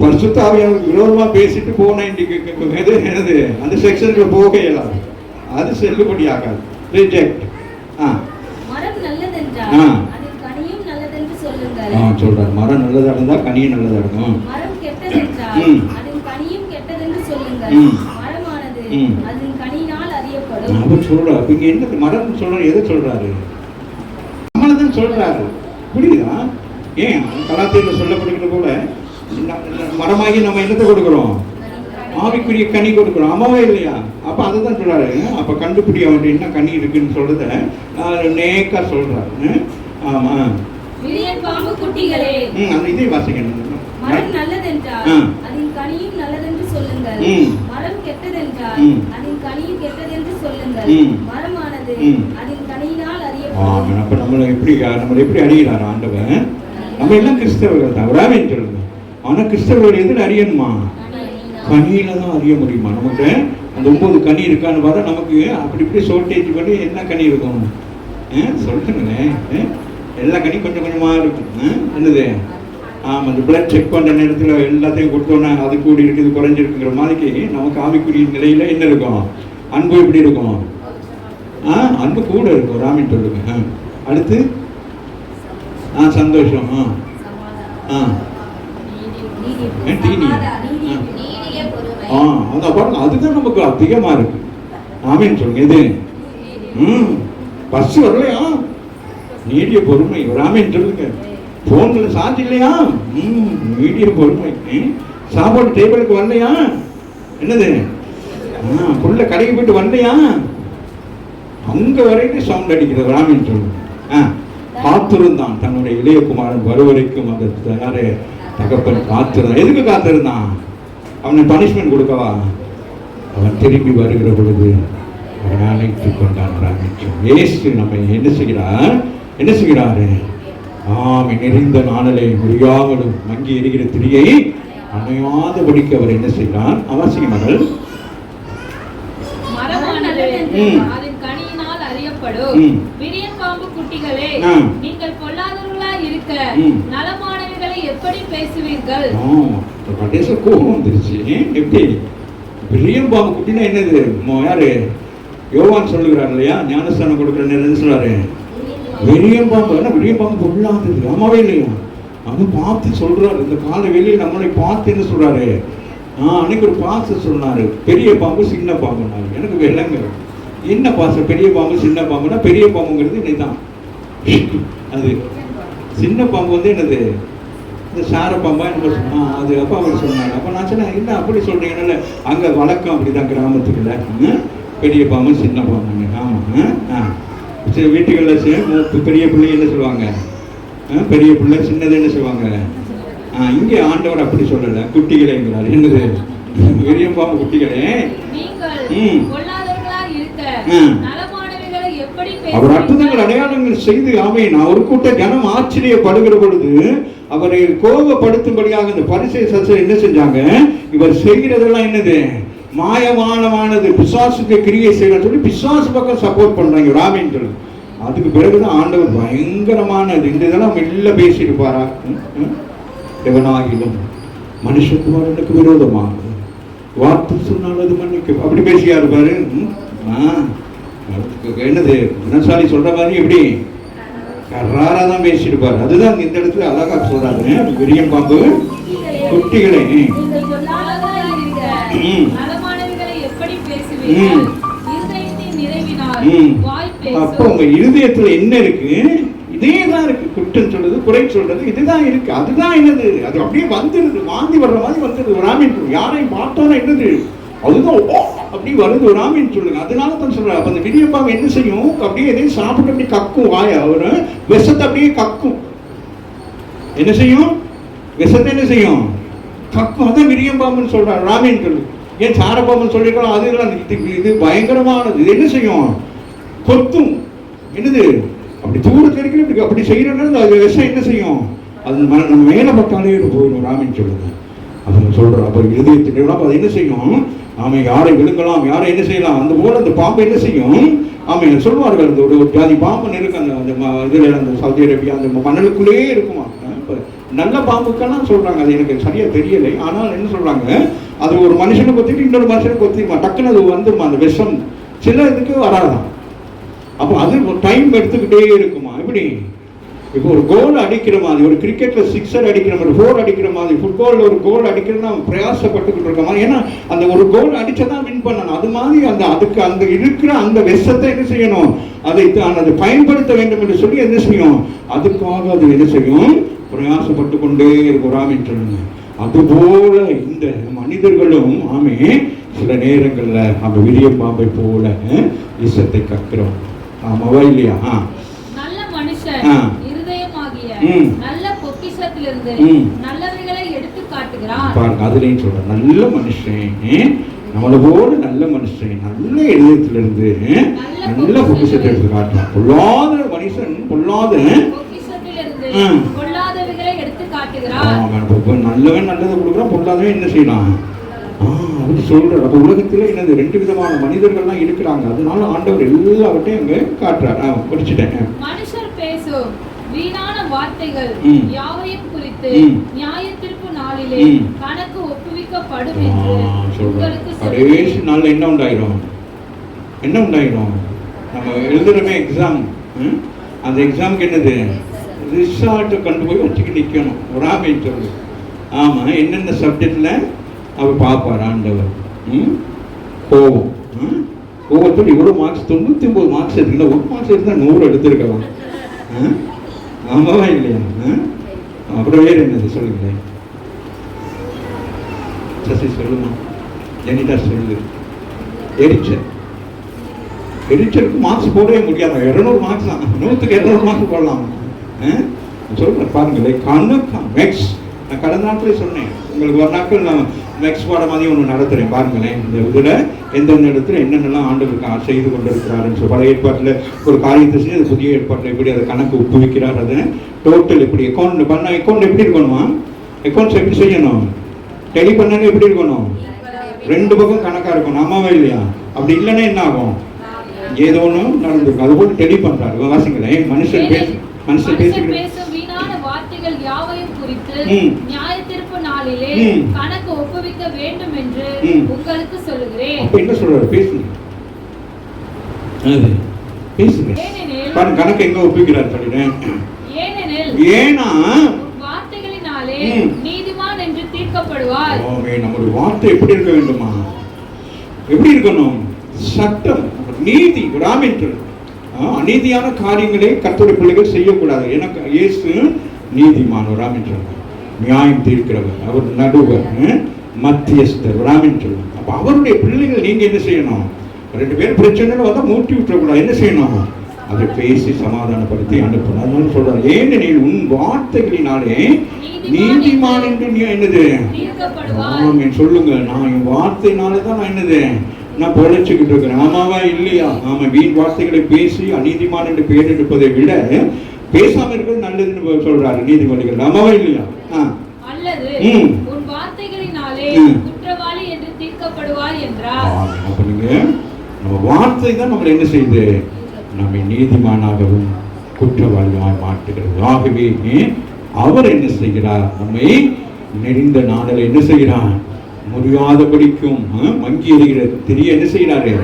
பரிசுத்த ஆவியானவருக்கு விரோதமா பேசிட்டு 490 என்னது அந்த செக்ஷனுக்கு போக இயலாது, அது செல்லுபடி ஆகாது. ரிஜெக்ட். சொல்றாரு, மரம் நல்லதா இருந்தா கனியும் நல்லதா இருக்கும். அவர் சொல்றாரு. இங்க என்ன மரம் சொல்றாரு, எதை சொல்றாரு? நம்மளதான் சொல்றாரு. புரியுதா? ஏன் கலாத்தில சொல்லப்படுகிற போல மரமாகி நம்ம என்னத்தை கொடுக்கிறோம், ஆவிக்குரிய கனி கொடுக்கிறோம். ஆமாவே இல்லையா? அப்ப அதுதான் சொல்றாரு. அப்ப கண்டுபிடி அவன் என்ன கனி இருக்குன்னு சொல்றத நேக்கா சொல்றாரு. ஆமா அந்த இதை வாசிக்கணும். மரம் நல்லதென்றால் அதன் கனியும் நல்லதென்று சொல்லுங்கள், மரம் கெட்டதென்றால் அதன் கனியும் கெட்டதென்று சொல்லுங்கள். மரமானது அதன் கனியினால் அறியப்படும். அப்ப நம்மளை எப்படி அறிகிறார் ஆண்டவன்? நம்ம எல்லாம் கிறிஸ்தவர்கள் தான். ராமன் சொல்லுங்க. ஆனா கிறிஸ்தவர்கள் எதில் அறியணுமா? கனியில தான் அறிய முடியுமா? நமக்கு அந்த 9 கனி இருக்கான்னு பார்த்தா நமக்கு அப்படி இப்படி ஷோர்டேஜ் பண்ணி என்ன கனி இருக்கும் சொல்லுங்களேன். எல்லா கனியும் கொஞ்சம் கொஞ்சமா இருக்கும். என்னது? ஆமா அந்த பிளட் செக் பண்ற நேரத்துல எல்லாத்தையும் கொடுத்தோன்னா அது கூடி இருக்குது குறைஞ்சிருக்குங்கிற மாதிரிக்கு நமக்கு ஆவிக்குரிய நிலையில என்ன இருக்கும், அன்பு எப்படி இருக்கும்? அன்பு கூட இருக்கும். ராமின் சொல்லுங்க. அடுத்து சந்தோஷம், அதுதான் நமக்கு அதிகமா இருக்கு. ஆமீன் சொல்லுங்க. இது பஸ் வரலையா, நீடிய பொறுமை. ராமன் சொல்லுங்க. போன்ல சார்ஜ் இல்லையா, நீடிய பொறுமை. சாப்பாடு டேபிளுக்கு வரலையா, என்னது புள்ள கடைக்கு போயிட்டு வரலையா, அங்க வரைக்கும் சவுண்ட் அடிக்கிறது. ராமன் சொல்லுங்க. காத்திருந்தான். தன்னுடைய இளையகுமாரன் வருவரைக்கும் அந்த யாரு தகப்பன் காத்திருந்தான். எதுக்கு காத்திருந்தான்? அவனை பனிஷ்மெண்ட் கொடுக்கவா? அவன் திரும்பி வருகிற பொழுது அவனை அழைத்துக் கொண்டான். இயேசு நம்ம என்ன செய்கிறாரு? ஆமை நிறைந்த நாளிலே முடியாமலும் மங்கி எரிகிற திரியை அணையாதபடிக்கு அவர் என்ன செய்கிறார்? அவசியம் மகள் நீங்கள் பொல்லாதவர்களாய் இருக்க நலமானவைகளை எப்படி பேசுவீர்கள்? கோபம் வந்துருச்சு. எப்படி விரியன் பாம்பு குட்டினா என்னது? யாரு யோவான் சொல்லுகிறார் இல்லையா? ஞானஸ்தானம் கொடுக்குற நேரம் சொல்றாரு விரியன் பாம்பு. ஏன்னா விரியன் பாம்பு பொல்லாதது. ஆமாவே இல்லையா? அது பார்த்து சொல்றாரு. இந்த கால வெளியில் நம்மளை பார்த்து என்ன சொல்றாரு? அன்னைக்கு ஒரு பாச சொன்னாரு, பெரிய பாம்பு சின்ன பாம்புனாரு. எனக்கு வெள்ளங்க என்ன பாசம்? பெரிய பாம்பு சின்ன பாம்புனா பெரிய பாம்புங்கிறது இன்னைதான். அது சின்ன பாம்பு வந்து என்னது? இந்த சார பாம்பா என்ன அது அப்பா அவர் சொன்னாங்க. அப்போ நான் சொன்னேன், என்ன அப்படி சொல்றீங்கன்னு. அங்கே வழக்கம் அப்படிதான் கிராமத்துக்குள்ள. பெரிய பாம்பு சின்ன பாம்புங்க. ஆமாம். சரி, வீட்டுகளில் பெரிய பிள்ளை என்ன சொல்லுவாங்க? பெரிய பிள்ளை சின்னது என்ன சொல்லுவாங்க? இங்கே ஆண்டவர் அப்படி சொல்லலை, குட்டிகளேங்கிறார். என்னது? பெரிய பாம்பு குட்டிகளே. அவர் அற்புதங்கள் அடையாளங்கள் செய்து ஆமேன் ஒரு கூட்ட ஜனம் ஆச்சரியப்படுகிற பொழுது அவரை கோபப்படுத்தும்படியாக இந்த பரிசேய சதுசேயர் என்ன செஞ்சாங்க? இவர் செய்கிறதெல்லாம் என்னது? மாயமானது, பிசாசுக்கு கிரியை செய்யணும் சொல்லி பிசாசு பக்கம் சப்போர்ட் பண்றாங்க ராமேன்னு சொல்லி. அதுக்கு பிறகுதான் ஆண்டவர் பயங்கரமானது இந்த இதெல்லாம் மெல்ல பேசியிருப்பாரா? எவனாகிலும் மனுஷகுமாரனுக்கு விரோதமாக வார்த்தை சொன்னால் அது மன்னிக்கும் அப்படி பேசியா இருப்பாரு. என்னது குணசாலி சொல்ற மாதிரி எப்படி கராரா தான் பேசியிருப்பாரு. அதுதான் இந்த இடத்துல அழகா சொல்றாரு. விரியன் பாம்பு குட்டிகளே. அப்போ உங்க இருதயத்துல என்ன இருக்கு? இதேதான் இருக்கு. குற்றம் சொல்றது, குறை சொல்றது, இதுதான் இருக்கு. அதுதான் என்னது? அது அப்படியே வந்துடுது, வாந்தி வர்ற மாதிரி வந்துடுது. ஒரு ஆமீன். யாரையும் பார்த்தோன்னா என்னது? அதுதான் அப்படி வருது. ஒரு ஆமீன் சொல்லுங்க. அதனால தான் சொல்றேன். அப்ப அந்த விரியன் பாம்பு என்ன செய்யும்? அப்படியே எதையும் சாப்பிட்டு அப்படியே கக்கும். வாய ஒரு விஷத்தை அப்படியே கக்கும். என்ன செய்யும்? விஷத்தை என்ன செய்யும்? கக்கும். அதான் விரியன் பாம்புன்னு சொல்றாரு ராமேன் சொல்லு. ஏன் சார பாம்புன்னு சொல்லிருக்கலாம்? அது இது பயங்கரமானது. இது என்ன செய்யும்? கொத்தும். என்னது? அப்படி தூரத்தில் இருக்கிற அப்படி செய்யறோம்னா அது விஷம் என்ன செய்யும்? அது நம்ம மேல பட்டாலே போயிடும் ராமேன் சொல்லுங்க. அது சொல்றோம். அப்போ இருதயத்தின் அது என்ன செய்யும்? ஆமை யாரை விழுங்கலாம், யாரை என்ன செய்யலாம்? அந்த போல அந்த பாம்பு என்ன செய்யும்? ஆமை சொல்வார்கள், அந்த ஒரு ஜாதி பாம்பு இருக்கு அந்த இதுல அந்த சவுதி அரேபியா அந்த மணலுக்குள்ளேயே இருக்குமா. நல்ல பாம்புக்கெல்லாம் சொல்றாங்க. அது எனக்கு சரியா தெரியலை. ஆனால் என்ன சொல்றாங்க? அது ஒரு மனுஷனை கொத்திட்டு இன்னொரு மனுஷனை கொத்திடுமா. டக்குன்னு அது வந்துருமா அந்த விஷம். சில இதுக்கு வராதான். அப்போ அது ஒரு டைம் எடுத்துக்கிட்டே இருக்குமா. எப்படி? இப்போ ஒரு கோல் அடிக்கிற மாதிரி, ஒரு கிரிக்கெட்ல 6 அடிக்கிற மாதிரி, 4 அடிக்கிற மாதிரி, ஃபுட்பால்ல ஒரு கோல் அடிக்கிறதுனா பிரயாசப்பட்டுக்கிட்டு இருக்க மாதிரி. ஏன்னா அந்த ஒரு கோல் அடிச்சதான் வின் பண்ணணும். அது மாதிரி அதுக்கு அந்த இருக்கிற அந்த விஷத்தை என்ன செய்யணும்? அதை பயன்படுத்த வேண்டும் என்று சொல்லி என்ன செய்யும்? அதுக்காக அது என்ன செய்யும்? பிரயாசப்பட்டு கொண்டே இருக்கிறாம் என்று. அதுபோல இந்த மனிதர்களும் ஆமே சில நேரங்கள்ல அந்த விரியன் பாம்பை போல விஷத்தை கக்கிறோம். ஆமாவா இல்லையா? நல்ல மனுஷன் இருதயமாகிய நல்ல பொக்கிஷத்திலிருந்து நல்லவைகளை எடுத்து காட்டுகிறான். பாருங்க, அதுலயும் சொல்றேன். நல்ல மனுஷன் நம்மள போல நல்ல மனுஷன் நல்ல இதயத்திலிருந்து நல்ல பொக்கிஷத்தை எடுத்து காட்டுறான். பொல்லாத மனுஷன் பொல்லாத பொல்லாதவைகளை எடுத்து காட்டுகிறான். நல்லவன் நல்லதை கொடுக்குறான், பொல்லாதவன் என்ன செய்யலாம் அப்படி சொல்றாரு. அப்ப உலகத்துல என்னது 2 விதமான மனிதர்கள்லாம் இருக்கிறாங்க. அதனால ஆண்டவர் எல்லாவற்றையும் அங்க காட்டுறாரு. படிச்சுட்டேன். மனுஷர் பேசும் வீணான வார்த்தைகள் யாவையும் குறித்து நியாயத்திற்கு நாளிலே கணக்கு ஒப்புவிக்கப்படும் என்று உங்களுக்கு கடைசி நாள்ல என்ன உண்டாயிரும்? நம்ம எழுதுறமே எக்ஸாம். அந்த எக்ஸாமுக்கு என்னது? ரிசல்ட்டை கொண்டு போய் வச்சுக்கிட்டு நிற்கணும். ஒரு ஆமைன்னு சொல்லு. ஆமா, என்னென்ன சப்ஜெக்ட்ல அவர் பார்ப்பார் ஆண்டவர். கோவம். கோவத்தில் இவ்வளோ மார்க்ஸ் 99 மார்க்ஸ் எடுத்துக்கல. ஒரு மார்க்ஸ் எடுத்தால் 100 எடுத்திருக்கலாம். ஆமாவா இல்லையா? அப்புறம் வேறு என்னது சொல்லுங்களேன். சசி சொல்லுமா. ஜெனிதா சொல்லு. எரிச்சலுக்கு மார்க்ஸ் போடவே முடியாது. 200 மார்க்ஸ் தான். 100க்கு 200 மார்க்ஸ் போடலாம். சொல்றேன் பாருங்களேன், கணக்கா மேக்ஸ். நான் கடந்த நாட்களே சொன்னேன் உங்களுக்கு, ஒரு நாட்கள் நான் மேக்ஸ் பாடம் மாதிரி ஒன்று நடத்துகிறேன் பாருங்களேன். இந்த இதில் எந்தெந்த இடத்துல என்னென்னலாம் ஆண்டவருக்கு செய்து கொண்டிருக்கிறாருன்னு சொல்லி, பழைய ஏற்பாட்டில் ஒரு காரியத்தை செஞ்சு அது புதிய ஏற்பாட்டில் எப்படி அதை கணக்கு ஒப்புவிக்கிறார், அதை டோட்டல் எப்படி அக்கௌண்ட் பண்ண, அக்கௌண்ட் எப்படி இருக்கணுமா, அக்கௌண்ட்ஸ் எப்படி செய்யணும், டெலி பண்ணாலும் எப்படி இருக்கணும், 2 பக்கம் கணக்காக இருக்கணும். ஆமாவா இல்லையா? அப்படி இல்லைன்னா என்ன ஆகும், ஏதோ ஒன்று நடந்திருக்கும். அதுபோல் டெலி பண்ணுறாரு. வாசிங்களேன், மனுஷன் பேசுகிறேன் வார்த்தைகள் யாவையும் குறித்து நியாயத்தீர்ப்பு நாளிலே கணக்கு ஒப்புவிக்க வேண்டும் என்று உங்களுக்கு சொல்லுகிறேன். அப்ப என்ன சொல்றாரு, பேசுங்க பேசுங்க. கணக்கு எங்க ஒப்புவிக்கிறார் சொல்லிடுறேன். ஏன்னா வார்த்தைகளினாலே நீதிமான் என்று தீர்க்கப்படுவார். நம்முடைய வார்த்தை எப்படி இருக்க வேண்டுமா, எப்படி இருக்கணும், சட்டம், நீதி, ராமென்று அநீதியான காரியங்களை கர்த்தருடைய பிள்ளைகள் செய்யக்கூடாது. எனக்கு இயேசு நீதிமான், ராமென்று நியாயம் தீர்க்கிறவர், அவர் நடுவர், மத்தியஸ்தர், ராமென்று. அப்ப அவருடைய பிள்ளைகள் நீங்க என்ன செய்யணும், 2 பேர் பிரச்சனைகள் வந்தா மூட்டி விட்டுறக்கூடாது. என்ன செய்யணும், அதை பேசி சமாதானப்படுத்தி அனுப்பணும். அதனால சொல்றாரு, ஏனெனில் உன் வார்த்தைகளினாலே நீதிமான் என்று நீ என்னது சொல்லுங்க. நான் என் வார்த்தையினாலே தான் நான் என்னது நான் பொழைச்சுக்கிட்டு இருக்கிறேன். ஆமாவா இல்லையா? ஆமா. வீண் வார்த்தைகளை பேசி அநீதிமான் என்று பெயர் எடுப்பதை விட பேசாம இருக்கிறது நல்லதுன்னு சொல்றாரு நீதிமொழிகள். ஆமாவா இல்லையா? அப்ப நீங்க நம்ம வார்த்தை தான் நம்மளை என்ன செய்யுது, நம்மை நீதிமானாகவும் குற்றவாளியாக மாற்றுகிறது. ஆகவே அவர் என்ன செய்கிறார், நம்மை நெறிந்த நாளில் என்ன செய்கிறார், முடியாதபடிக்கும் மங்கி எறிகிற தெரிய என்ன செய்யறாரு,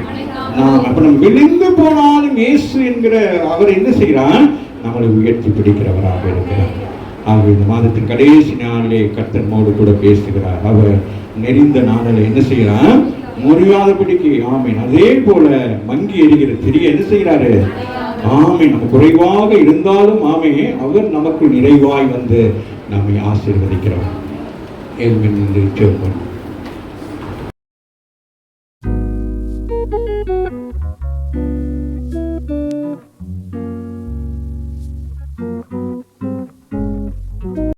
அப்ப நம்ம விழுந்து போனாலும் இயேசு என்கிற அவர் என்ன செய்கிறார், நம்மளை உயர்த்தி பிடிக்கிறவராக இருக்கிறார். ஆக இந்த மாதத்தின் கடைசி நாளிலே கர்த்தர் நம்மோடு கூட பேசுகிறார். அவர் நெறிந்த நாளில் என்ன செய்கிறார், முடியாதபடிக்கு. ஆமீன். அதே போல மங்கி எறிகிற தெரிய என்ன செய்கிறாரு, ஆமீன். நம்ம குறைவாக இருந்தாலும் ஆமே அவர் நமக்கு நிறைவாய் வந்து நம்மை ஆசீர்வதிக்கிறவர். என்று ஜெபம்.